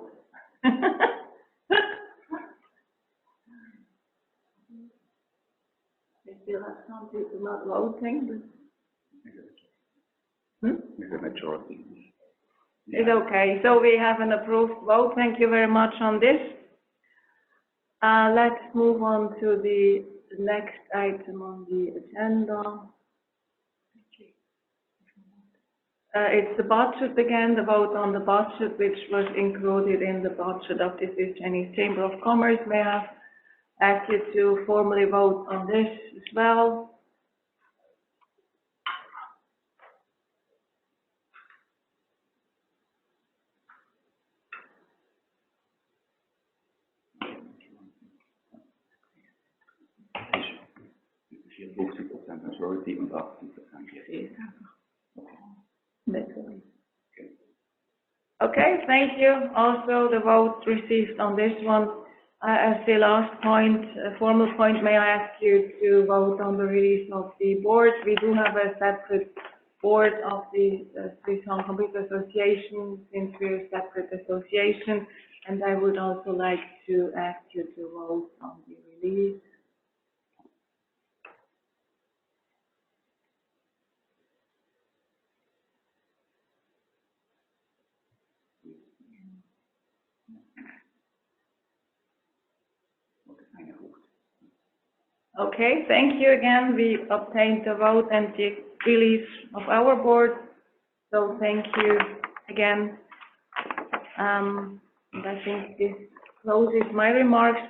We still have some people not voting. The majority. It's okay. So we have an approved vote. Thank you very much on this. Let's move on to the next item on the agenda. It's the budget again, the vote on the budget, which was included in the budget of the Swiss Chinese Chamber of Commerce. May I ask you to formally vote on this as well? 50% majority und 80% yes. Okay, thank you. Also, the vote received on this one. As the last point, a formal point, may I ask you to vote on the release of the board? We do have a separate board of the Swiss Hong Kong People Association, since we're a separate association, and I would also like to ask you to vote on the release. Okay, thank you again. We obtained the vote and the release of our board. So thank you again. And I think this closes my remarks.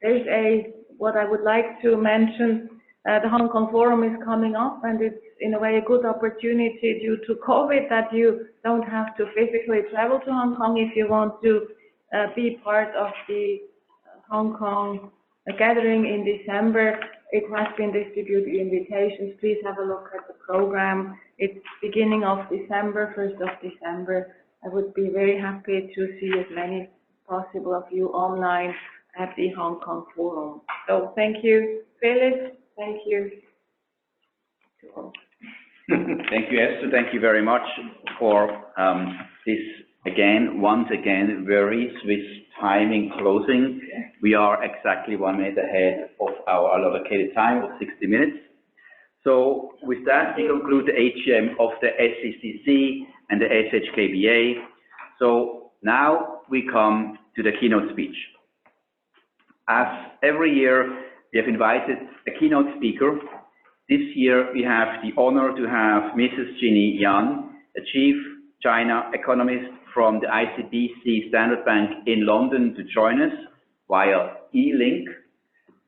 There's what I would like to mention. The Hong Kong Forum is coming up, and it's in a way a good opportunity due to COVID that you don't have to physically travel to Hong Kong if you want to be part of the Hong Kong gathering in December. It has been distributed invitations. Please have a look at the program. It's beginning of December, 1st of December. I would be very happy to see as many as possible of you online at the Hong Kong Forum. So thank you, Felix. Thank you. Thank you, Esther. Thank you very much for this once again, very Swiss timing closing. We are exactly 1 minute ahead of our allocated time of 60 minutes. So with that, we conclude the AGM of the SCCC and the SHKBA. So now we come to the keynote speech. As every year, we have invited a keynote speaker. This year, we have the honor to have Mrs. Ginny Yan, a Chief China economist from the ICBC Standard Bank in London, to join us via e-link,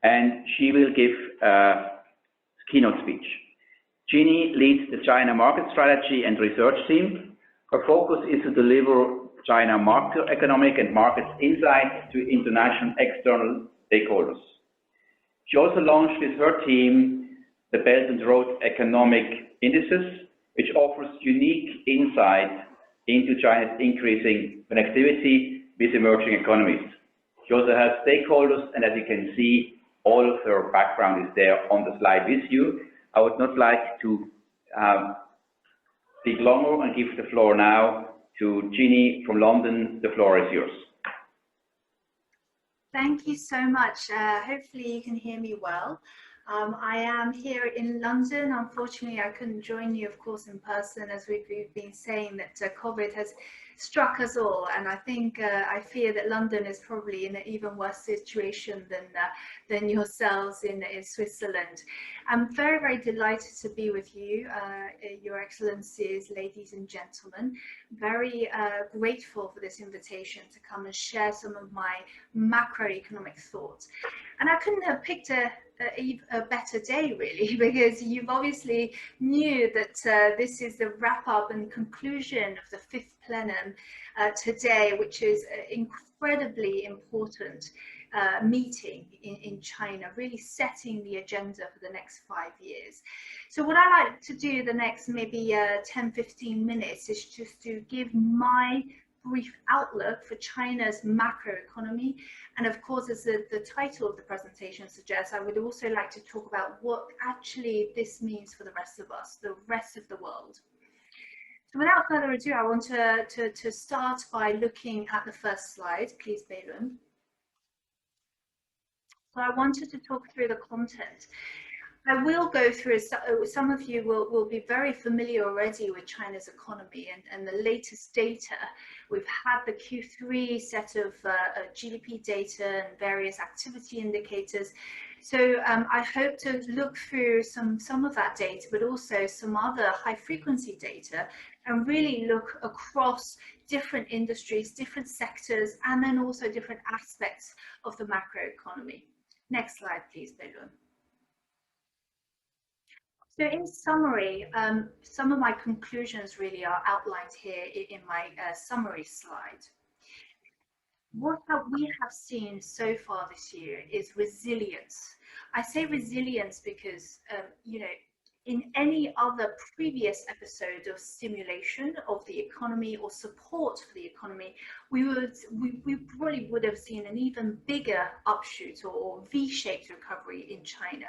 and she will give a keynote speech. Ginny leads the China Market Strategy and Research team. Her focus is to deliver China macroeconomic and market insights to international external stakeholders. She also launched with her team the Belt and Road Economic Indices, which offers unique insight into China's increasing connectivity with emerging economies. She also has stakeholders, and as you can see, all of her background is there on the slide with you. I would not like to speak longer and give the floor now to Ginny from London. The floor is yours. Thank you so much. Hopefully you can hear me well. I am here in London. Unfortunately, I couldn't join you, of course, in person, as we've been saying that COVID has struck us all. And I think, I fear that London is probably in an even worse situation than yourselves in Switzerland. I'm very, very delighted to be with you, Your Excellencies, ladies and gentlemen. Very grateful for this invitation to come and share some of my macroeconomic thoughts. And I couldn't have picked a better day, really, because you've obviously knew that this is the wrap up and conclusion of the 5th plenum today, which is incredibly important meeting in China, really setting the agenda for the next 5 years. So what I like to do the next maybe 10-15 minutes is just to give my brief outlook for China's macroeconomy. And of course, as the title of the presentation suggests, I would also like to talk about what actually this means for the rest of us, the rest of the world. So without further ado, I want to start by looking at the first slide. Please, Beilun. So I wanted to talk through the content. I will go through, some of you will be very familiar already with China's economy and the latest data. We've had the Q3 set of GDP data and various activity indicators. So I hope to look through some of that data, but also some other high frequency data, and really look across different industries, different sectors, and then also different aspects of the macroeconomy. Next slide, please, Beilun. So in summary, some of my conclusions really are outlined here in my summary slide. what we have seen so far this year is resilience. I say resilience because, you know, in any other previous episode of stimulation of the economy or support for the economy, we probably would have seen an even bigger upshoot or V-shaped recovery in China.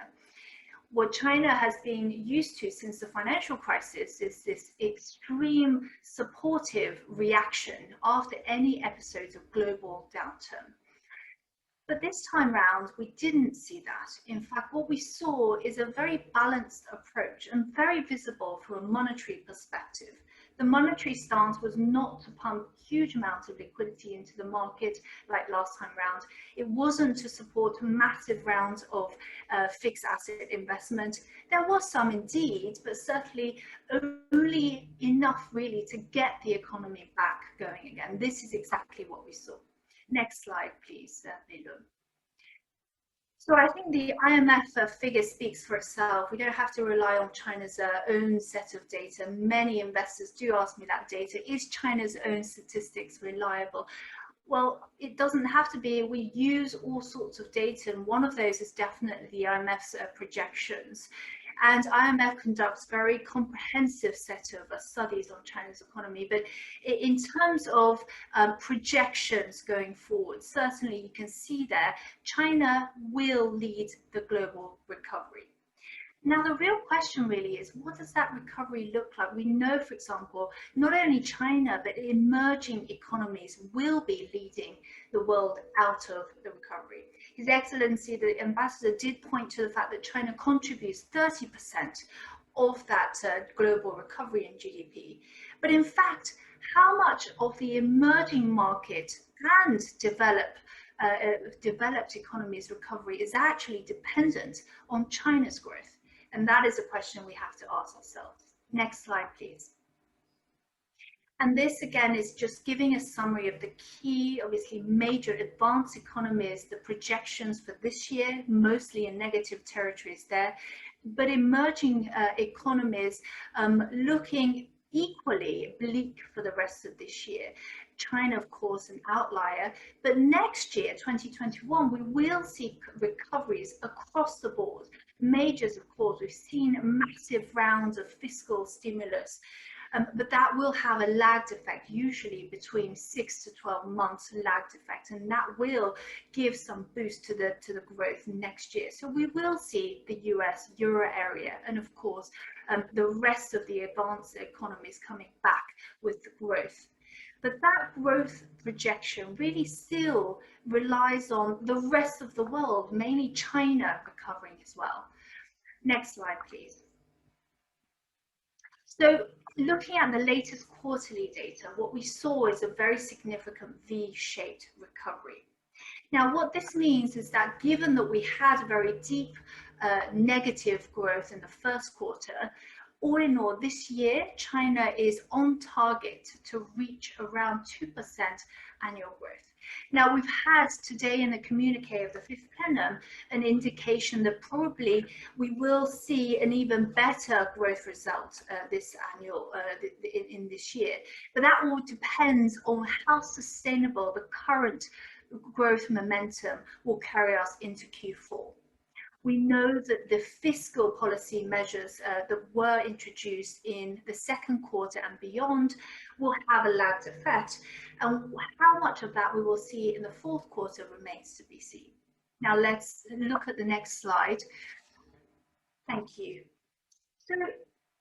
What China has been used to since the financial crisis is this extreme supportive reaction after any episodes of global downturn. But this time round, we didn't see that. In fact, what we saw is a very balanced approach and very visible from a monetary perspective. The monetary stance was not to pump huge amounts of liquidity into the market like last time round. It wasn't to support massive rounds of fixed asset investment. There was some indeed, but certainly only enough really to get the economy back going again. This is exactly what we saw. Next slide, please, Milo. So I think the IMF figure speaks for itself. We don't have to rely on China's own set of data. Many investors do ask me that data. Is China's own statistics reliable? Well, it doesn't have to be. We use all sorts of data, and one of those is definitely the IMF's projections. And IMF conducts very comprehensive set of studies on China's economy. But in terms of projections going forward, certainly you can see there, China will lead the global recovery. Now, the real question really is, what does that recovery look like? We know, for example, not only China, but emerging economies will be leading the world out of the recovery. His Excellency, the ambassador, did point to the fact that China contributes 30% of that global recovery in GDP. But in fact, how much of the emerging market and developed economies recovery is actually dependent on China's growth? And that is a question we have to ask ourselves. Next slide, please. And this again is just giving a summary of the key, obviously major advanced economies, the projections for this year, mostly in negative territories there, but emerging economies looking equally bleak for the rest of this year. China, of course, an outlier, but next year, 2021, we will see recoveries across the board. Majors, of course, we've seen massive rounds of fiscal stimulus, but that will have a lagged effect, usually between 6 to 12 months lagged effect, and that will give some boost to the growth next year. So we will see the US, Euro area, and of course, the rest of the advanced economies coming back with the growth. But that growth projection really still relies on the rest of the world, mainly China, recovering as well. Next slide, please. So looking at the latest quarterly data, what we saw is a very significant V-shaped recovery. Now, what this means is that given that we had very deep negative growth in the first quarter, all in all, this year, China is on target to reach around 2% annual growth. Now, we've had today in the communique of the fifth plenum an indication that probably we will see an even better growth result this annual in this year. But that all depends on how sustainable the current growth momentum will carry us into Q4. We know that the fiscal policy measures that were introduced in the second quarter and beyond will have a lagged effect, and how much of that we will see in the fourth quarter remains to be seen. Now let's look at the next slide. Thank you. So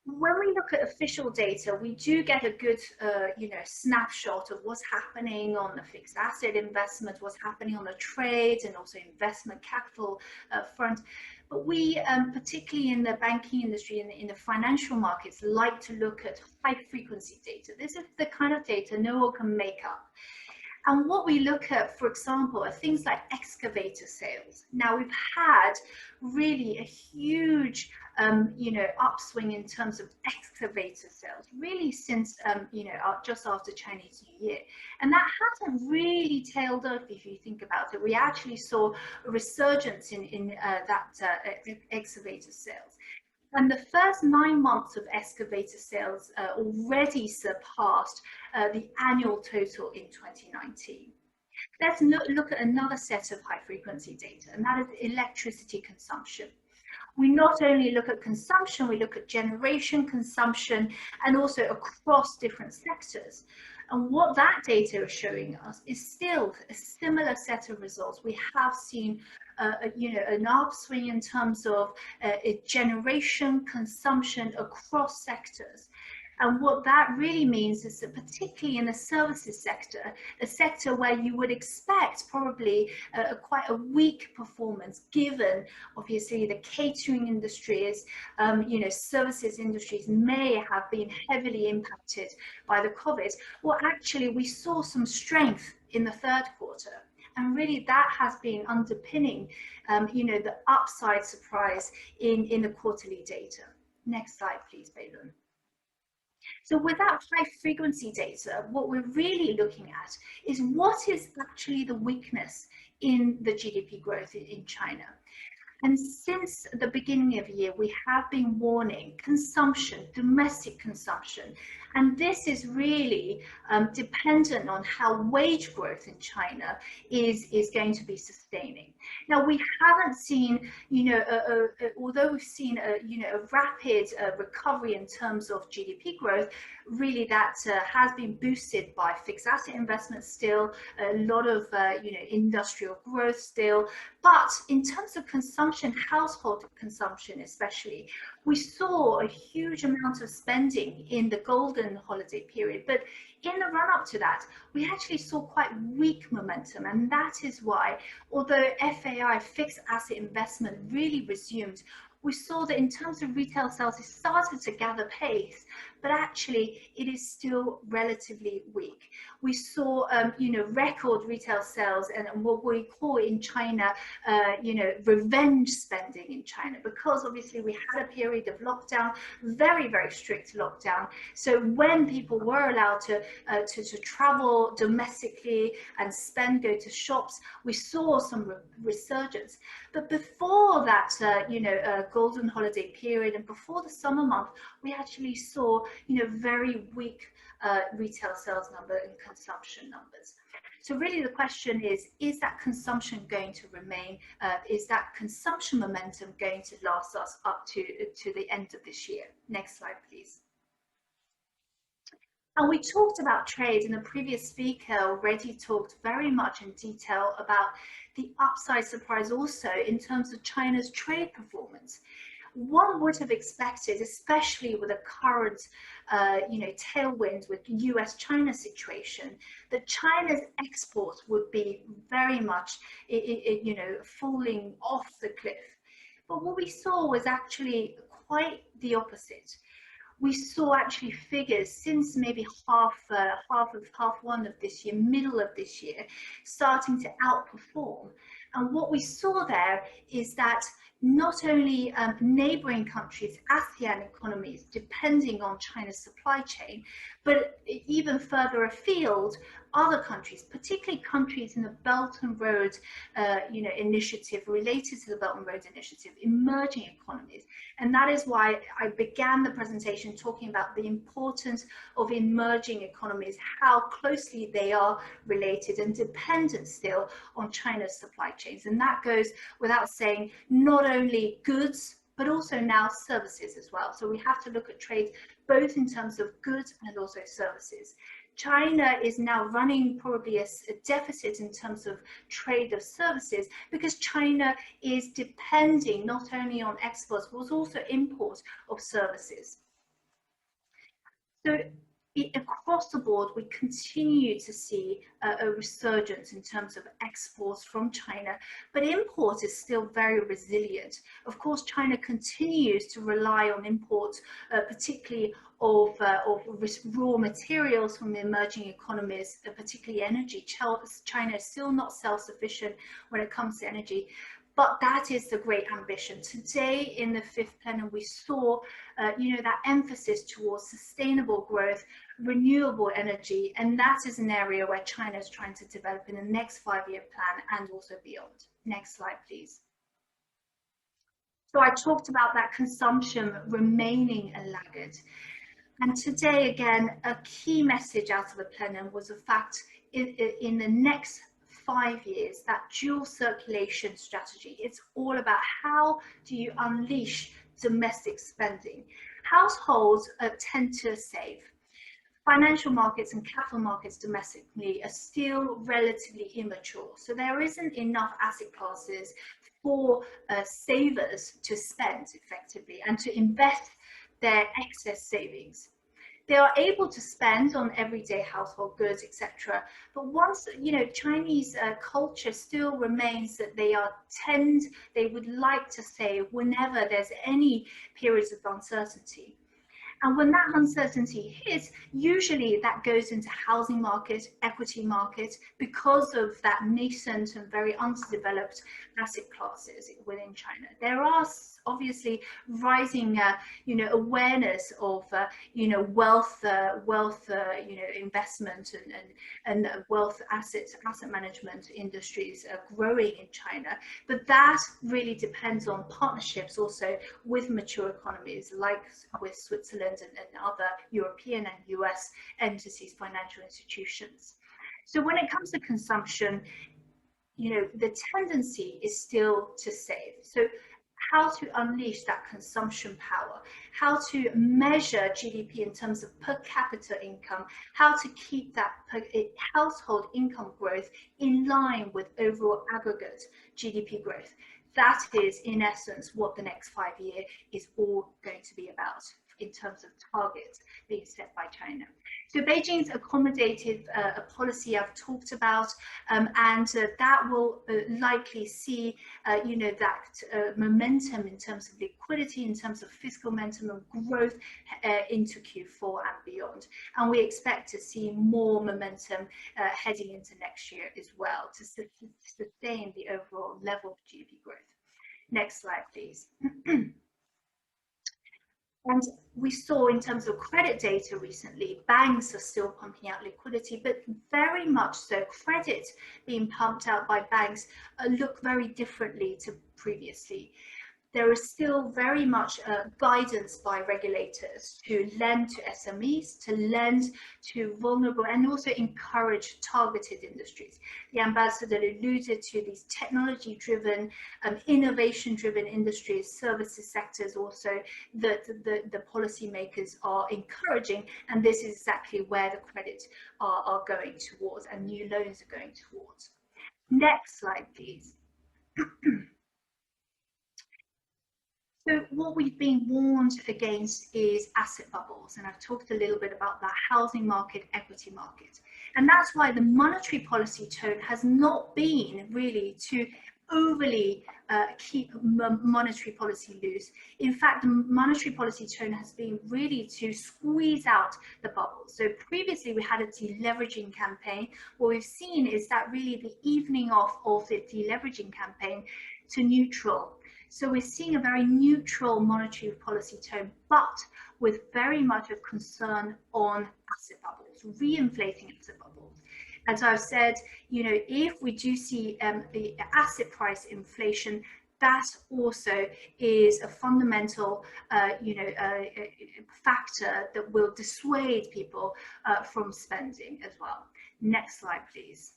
when we look at official data, we do get a good, snapshot of what's happening on the fixed asset investment, what's happening on the trade and also investment capital front. But we, particularly in the banking industry and in the financial markets, like to look at high frequency data. This is the kind of data no one can make up. And what we look at, for example, are things like excavator sales. Now, we've had really a huge, upswing in terms of excavator sales, really since, just after Chinese New Year. And that hasn't really tailed off if you think about it. We actually saw a resurgence in excavator sales. And the first 9 months of excavator sales already surpassed the annual total in 2019. Let's look at another set of high frequency data, and that is electricity consumption. We not only look at consumption, we look at generation, consumption, and also across different sectors. And what that data is showing us is still a similar set of results. We have seen an upswing in terms of generation, consumption across sectors. And what that really means is that particularly in the services sector, a sector where you would expect probably quite a weak performance, given obviously the catering industries, services industries may have been heavily impacted by the COVID. Well, actually, we saw some strength in the third quarter. And really that has been underpinning, the upside surprise in the quarterly data. Next slide, please, Bailun. So without high frequency data, what we're really looking at is what is actually the weakness in the GDP growth in China. And since the beginning of the year, we have been warning consumption, domestic consumption. And this is really dependent on how wage growth in China is going to be sustaining. Now, we haven't seen, although we've seen a rapid recovery in terms of GDP growth, really that has been boosted by fixed asset investment still, a lot of, industrial growth still. But in terms of consumption, household consumption especially, we saw a huge amount of spending in the golden holiday period. But in the run up to that, we actually saw quite weak momentum. And that is why, although FAI, fixed asset investment, really resumed, we saw that in terms of retail sales, it started to gather pace, but actually it is still relatively weak. We saw, record retail sales and what we call in China, revenge spending in China, because obviously we had a period of lockdown, very, very strict lockdown. So when people were allowed to travel domestically and go to shops, we saw some resurgence. But before that, golden holiday period and before the summer month, we actually saw, very weak retail sales number and consumption numbers. So really the question is that consumption going to remain? Is that consumption momentum going to last us up to the end of this year? Next slide, please. And we talked about trade, and the previous speaker already talked very much in detail about the upside surprise also in terms of China's trade performance. One would have expected, especially with a current, tailwind with US-China situation, that China's exports would be very much, falling off the cliff. But what we saw was actually quite the opposite. We saw actually figures since maybe half one of this year, middle of this year, starting to outperform. And what we saw there is that not only neighboring countries, ASEAN economies, depending on China's supply chain, but even further afield, other countries, particularly countries in the Belt and Road initiative, related to the Belt and Road initiative, emerging economies. And that is why I began the presentation talking about the importance of emerging economies, how closely they are related and dependent still on China's supply chains. And that goes without saying, not only goods, but also now services as well. So we have to look at trade both in terms of goods and also services. China is now running probably a deficit in terms of trade of services because China is depending not only on exports, but also imports of services. So across the board, we continue to see a resurgence in terms of exports from China, but import is still very resilient. Of course, China continues to rely on imports, particularly of raw materials from the emerging economies, particularly energy. China is still not self-sufficient when it comes to energy. But that is the great ambition. Today in the fifth plenary, we saw, that emphasis towards sustainable growth, renewable energy, and that is an area where China is trying to develop in the next 5-year plan and also beyond. Next slide, please. So I talked about that consumption remaining a laggard. And today, again, a key message out of the plenary was the fact in the next 5 years, that dual circulation strategy, it's all about how do you unleash domestic spending. Households tend to save. Financial markets and capital markets domestically are still relatively immature. So there isn't enough asset classes for savers to spend effectively and to invest their excess savings. They are able to spend on everyday household goods, etc. But once, Chinese culture still remains that they would like to save whenever there's any periods of uncertainty. And when that uncertainty hits, usually that goes into housing market, equity market, because of that nascent and very underdeveloped asset classes within China. There are obviously rising, awareness of, wealth, investment and wealth asset management industries growing in China. But that really depends on partnerships also with mature economies like with Switzerland and other European and US entities, financial institutions. So when it comes to consumption, the tendency is still to save. So how to unleash that consumption power, how to measure GDP in terms of per capita income, how to keep that household income growth in line with overall aggregate GDP growth. That is, in essence, what the next 5 years is all going to be about in terms of targets being set by China. So Beijing's accommodative policy I've talked about, and that will likely see, that momentum in terms of liquidity, in terms of fiscal momentum and growth into Q4 and beyond. And we expect to see more momentum heading into next year as well to sustain the overall level of GDP growth. Next slide, please. And we saw in terms of credit data recently, banks are still pumping out liquidity, but very much so credit being pumped out by banks look very differently to previously. There is still very much guidance by regulators to lend to SMEs, to lend to vulnerable, and also encourage targeted industries. The ambassador alluded to these technology-driven, innovation-driven industries, services sectors also that the policymakers are encouraging, and this is exactly where the credit are going towards and new loans are going towards. Next slide, please. So what we've been warned against is asset bubbles, and I've talked a little bit about that housing market, equity market. And that's why the monetary policy tone has not been really to overly keep monetary policy loose. In fact, the monetary policy tone has been really to squeeze out the bubbles. So previously we had a deleveraging campaign. What we've seen is that really the evening off of the deleveraging campaign to neutral. So we're seeing a very neutral monetary policy tone, but with very much of concern on asset bubbles, re-inflating asset bubbles. As I've said, if we do see the asset price inflation, that also is a fundamental, factor that will dissuade people from spending as well. Next slide, please.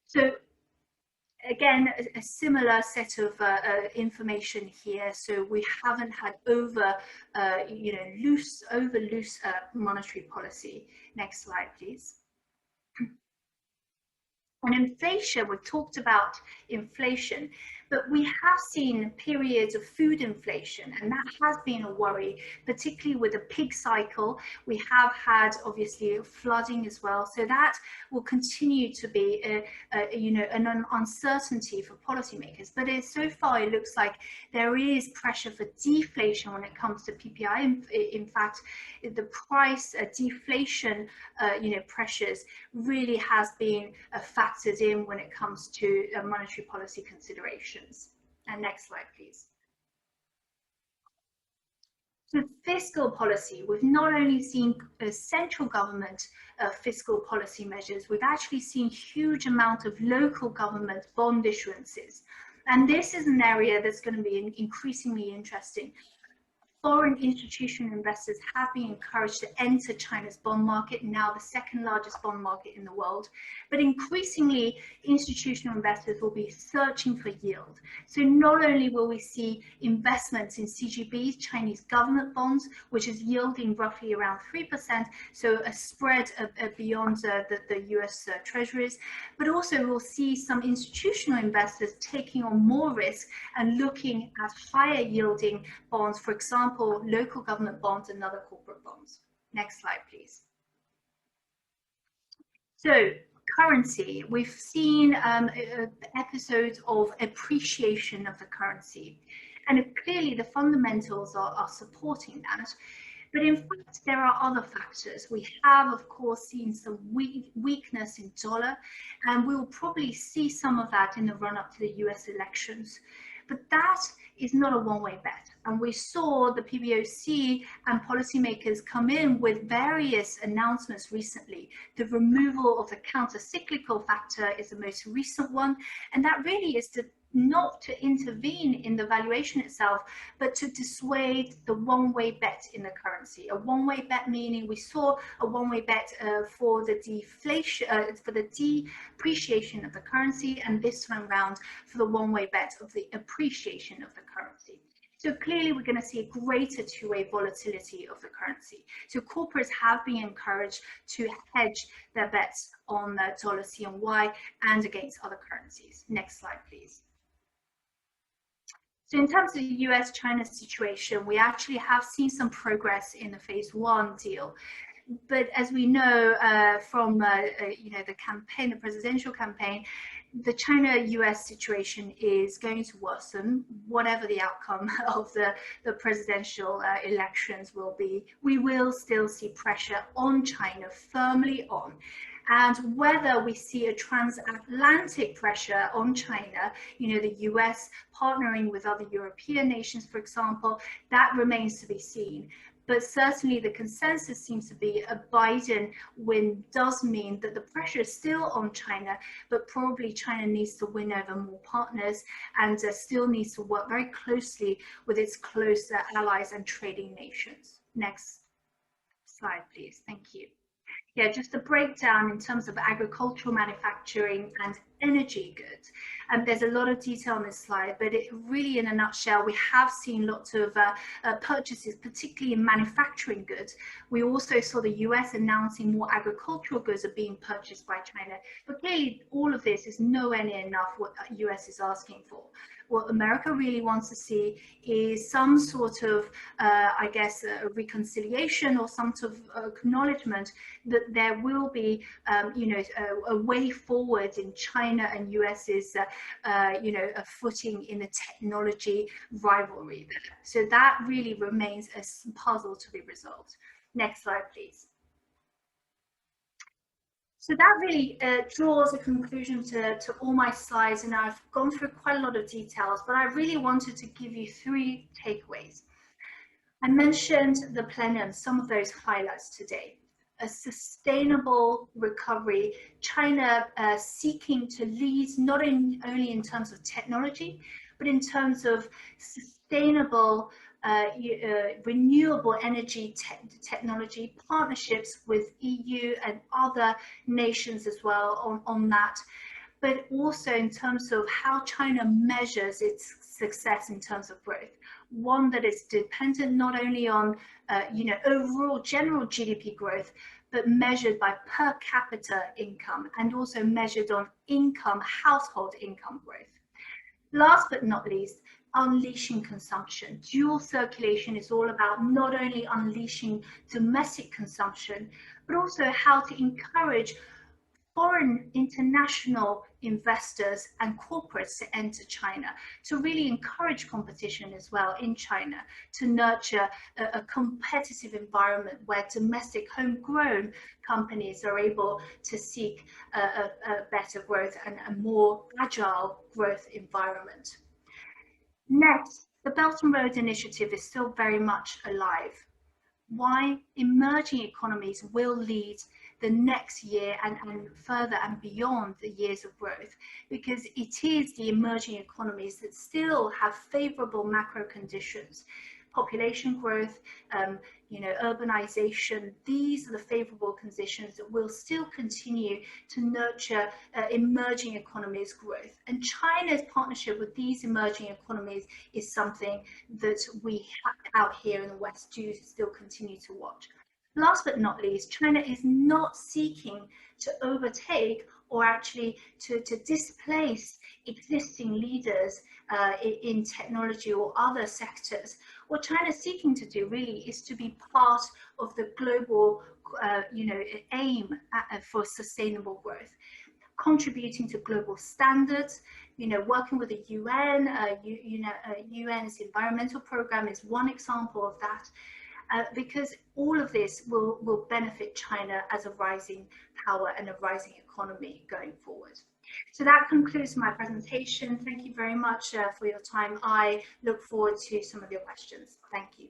So, again, a similar set of information here. So we haven't had over loose monetary policy. Next slide, please. On inflation, we've talked about inflation, but we have seen periods of food inflation, and that has been a worry, particularly with the pig cycle. We have had, obviously, flooding as well, so that will continue to be, an uncertainty for policymakers. But so far, it looks like there is pressure for deflation when it comes to PPI. In fact, the price deflation, pressures really has been factored in when it comes to monetary policy considerations. And next slide, please. So fiscal policy, we've not only seen central government fiscal policy measures, we've actually seen huge amount of local government bond issuances. And this is an area that's going to be increasingly interesting foreign institutional investors have been encouraged to enter China's bond market, now the second largest bond market in the world. But increasingly, institutional investors will be searching for yield. So not only will we see investments in CGBs, Chinese government bonds, which is yielding roughly around 3%, so a spread beyond the US treasuries, but also we'll see some institutional investors taking on more risk and looking at higher yielding bonds, for example, local government bonds and other corporate bonds. Next slide, please. So, currency, we've seen episodes of appreciation of the currency, and clearly the fundamentals are supporting that. But in fact, there are other factors. We have, of course, seen some weakness in dollar, and we will probably see some of that in the run-up to the US elections. But that is not a one-way bet. And we saw the PBOC and policymakers come in with various announcements recently. The removal of the counter-cyclical factor is the most recent one. And that really is not to intervene in the valuation itself, but to dissuade the one-way bet in the currency. A one-way bet meaning we saw a one-way bet for the deflation, for the depreciation of the currency, and this time around for the one-way bet of the appreciation of the currency. So clearly we're going to see a greater two-way volatility of the currency. So corporates have been encouraged to hedge their bets on the dollar CNY and against other currencies. Next slide, please. So in terms of the US-China situation, we actually have seen some progress in the phase 1 deal. But as we know from the campaign, the presidential campaign, the China-US situation is going to worsen, whatever the outcome of the presidential elections will be. We will still see pressure on China, firmly on. And whether we see a transatlantic pressure on China, the US partnering with other European nations, for example, that remains to be seen. But certainly the consensus seems to be a Biden win does mean that the pressure is still on China, but probably China needs to win over more partners and still needs to work very closely with its closer allies and trading nations. Next slide, please. Thank you. Yeah, just a breakdown in terms of agricultural manufacturing and energy goods. And there's a lot of detail on this slide, but it really, in a nutshell, we have seen lots of purchases, particularly in manufacturing goods. We also saw the US announcing more agricultural goods are being purchased by China. But clearly, all of this is nowhere near enough what the US is asking for. What America really wants to see is some sort of, I guess, a reconciliation or some sort of acknowledgement that there will be, a way forward in China and US's, a footing in the technology rivalry there. So that really remains a puzzle to be resolved. Next slide, please. So that really draws a conclusion to all my slides, and I've gone through quite a lot of details, but I really wanted to give you 3 takeaways. I mentioned the plenum, some of those highlights today. A sustainable recovery, China seeking to lead not only in terms of technology, but in terms of sustainable renewable energy technology partnerships with EU and other nations as well on that, but also in terms of how China measures its success in terms of growth. One that is dependent not only on overall general GDP growth, but measured by per capita income and also measured on household income growth. Last but not least, unleashing consumption. Dual circulation is all about not only unleashing domestic consumption, but also how to encourage foreign international investors and corporates to enter China, to really encourage competition as well in China, to nurture a competitive environment where domestic homegrown companies are able to seek a better growth and a more agile growth environment. Next, the Belt and Road Initiative is still very much alive. Why? Emerging economies will lead the next year and further and beyond the years of growth, because it is the emerging economies that still have favorable macro conditions. population growth, urbanization, these are the favorable conditions that will still continue to nurture emerging economies growth. And China's partnership with these emerging economies is something that we out here in the West do still continue to watch. Last but not least, China is not seeking to overtake or actually to displace existing leaders in technology or other sectors. What China is seeking to do really is to be part of the global aim for sustainable growth, contributing to global standards, working with the UN. UN's environmental program is one example of that. Because all of this will benefit China as a rising power and a rising economy going forward. So that concludes my presentation. Thank you very much for your time. I look forward to some of your questions. Thank you.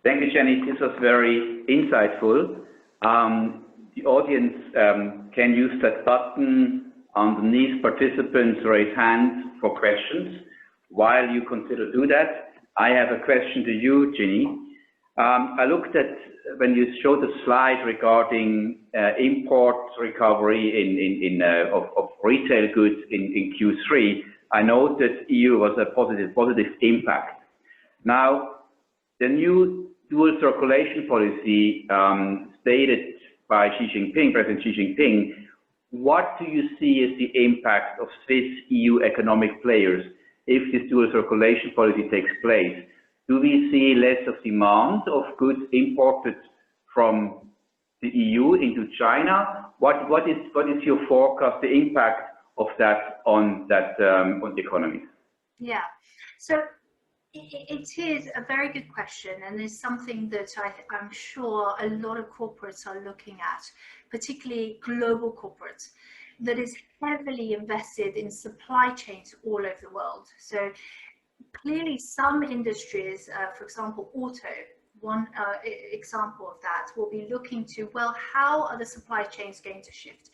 Thank you, Jenny. This was very insightful. The audience can use that button underneath participants raise hands for questions. While you consider do that, I have a question to you, Ginny. I looked at when you showed the slide regarding import recovery of retail goods in Q3. I note that EU was a positive impact. Now, the new dual circulation policy stated by President Xi Jinping, what do you see as the impact of Swiss EU economic players if this dual circulation policy takes place? Do we see less of demand of goods imported from the EU into China? What is your forecast, the impact of that on the economy? Yeah, so it is a very good question, and it's something that I'm sure a lot of corporates are looking at, particularly global corporates, that is heavily invested in supply chains all over the world. So clearly some industries, for example, auto, one example of that, will be looking to, well, how are the supply chains going to shift?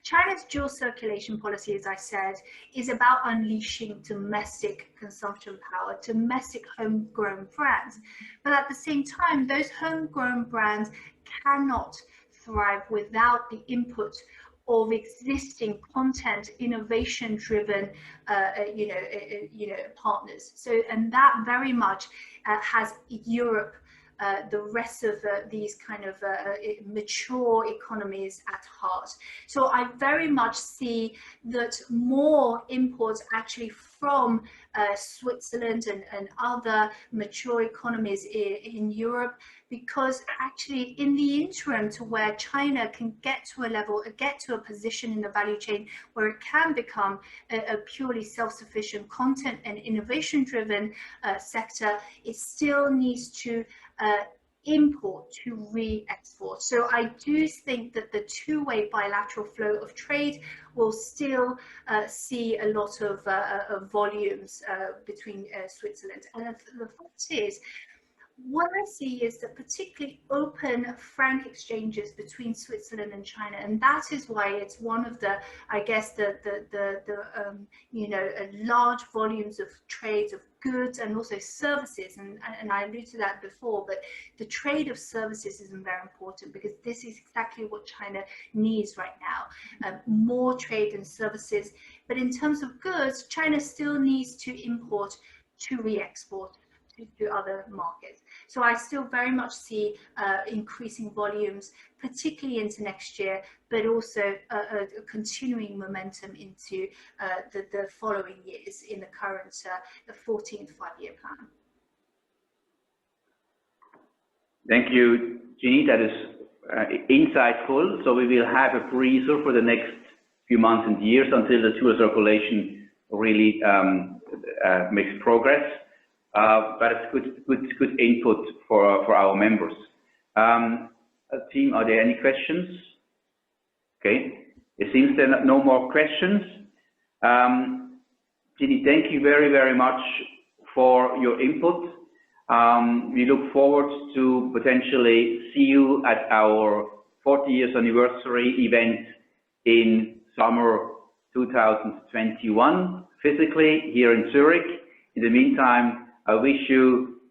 China's dual circulation policy, as I said, is about unleashing domestic consumption power, domestic homegrown brands. But at the same time, those homegrown brands cannot thrive without the input of existing content, innovation-driven, partners. So, and that very much has Europe, the rest of these kind of mature economies at heart. So I very much see that more imports actually from Switzerland and other mature economies in Europe, because actually in the interim to where China can get to a level, get to a position in the value chain where it can become a purely self-sufficient content and innovation-driven sector, it still needs to import to re-export. So I do think that the two-way bilateral flow of trade will still see a lot of volumes between Switzerland. And the fact is, what I see is that particularly open, frank exchanges between Switzerland and China, and that is why it's one of the, I guess, large volumes of trade of goods and also services, and I alluded to that before, but the trade of services is very important because this is exactly what China needs right now, more trade and services. But in terms of goods, China still needs to import to re-export to other markets. So I still very much see increasing volumes, particularly into next year, but also a continuing momentum into the following years in the current the 14th five-year plan. Thank you, Jeannie. That is insightful. So we will have a breather for the next few months and years until the dual circulation really makes progress. But it's good input for our members. Team, are there any questions? Okay, it seems there are no more questions. Ginny, thank you very much for your input. We look forward to potentially see you at our 40 years anniversary event in summer 2021, physically here in Zurich. In the meantime, I wish you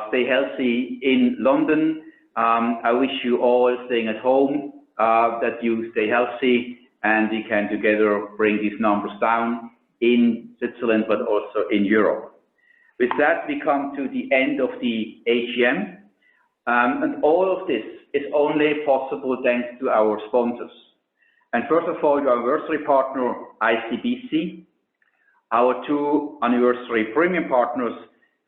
stay healthy in London. I wish you all staying at home, that you stay healthy, and we can together bring these numbers down in Switzerland, but also in Europe. With that, we come to the end of the AGM. And all of this is only possible thanks to our sponsors. And first of all, your anniversary partner, ICBC, our two anniversary premium partners,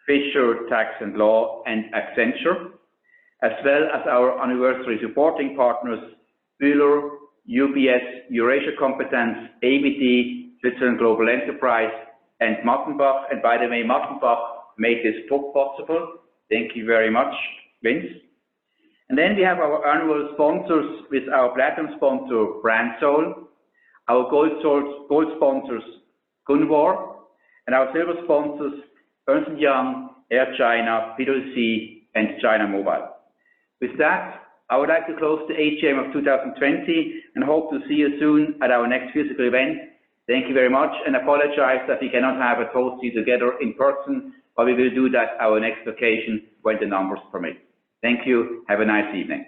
Fisher Tax and Law and Accenture, as well as our anniversary supporting partners, Bühler, UBS, Eurasia Competence, ABD, Switzerland Global Enterprise, and Mattenbach. And by the way, Mattenbach made this book possible. Thank you very much, Vince. And then we have our annual sponsors with our platinum sponsor, Brand Soul, our gold sponsors, Gunvor, and our silver sponsors, Ernst & Young, Air China, PwC, and China Mobile. With that, I would like to close the AGM of 2020 and hope to see you soon at our next physical event. Thank you very much, and apologize that we cannot have a toasty together in person, but we will do that our next occasion when the numbers permit. Thank you. Have a nice evening.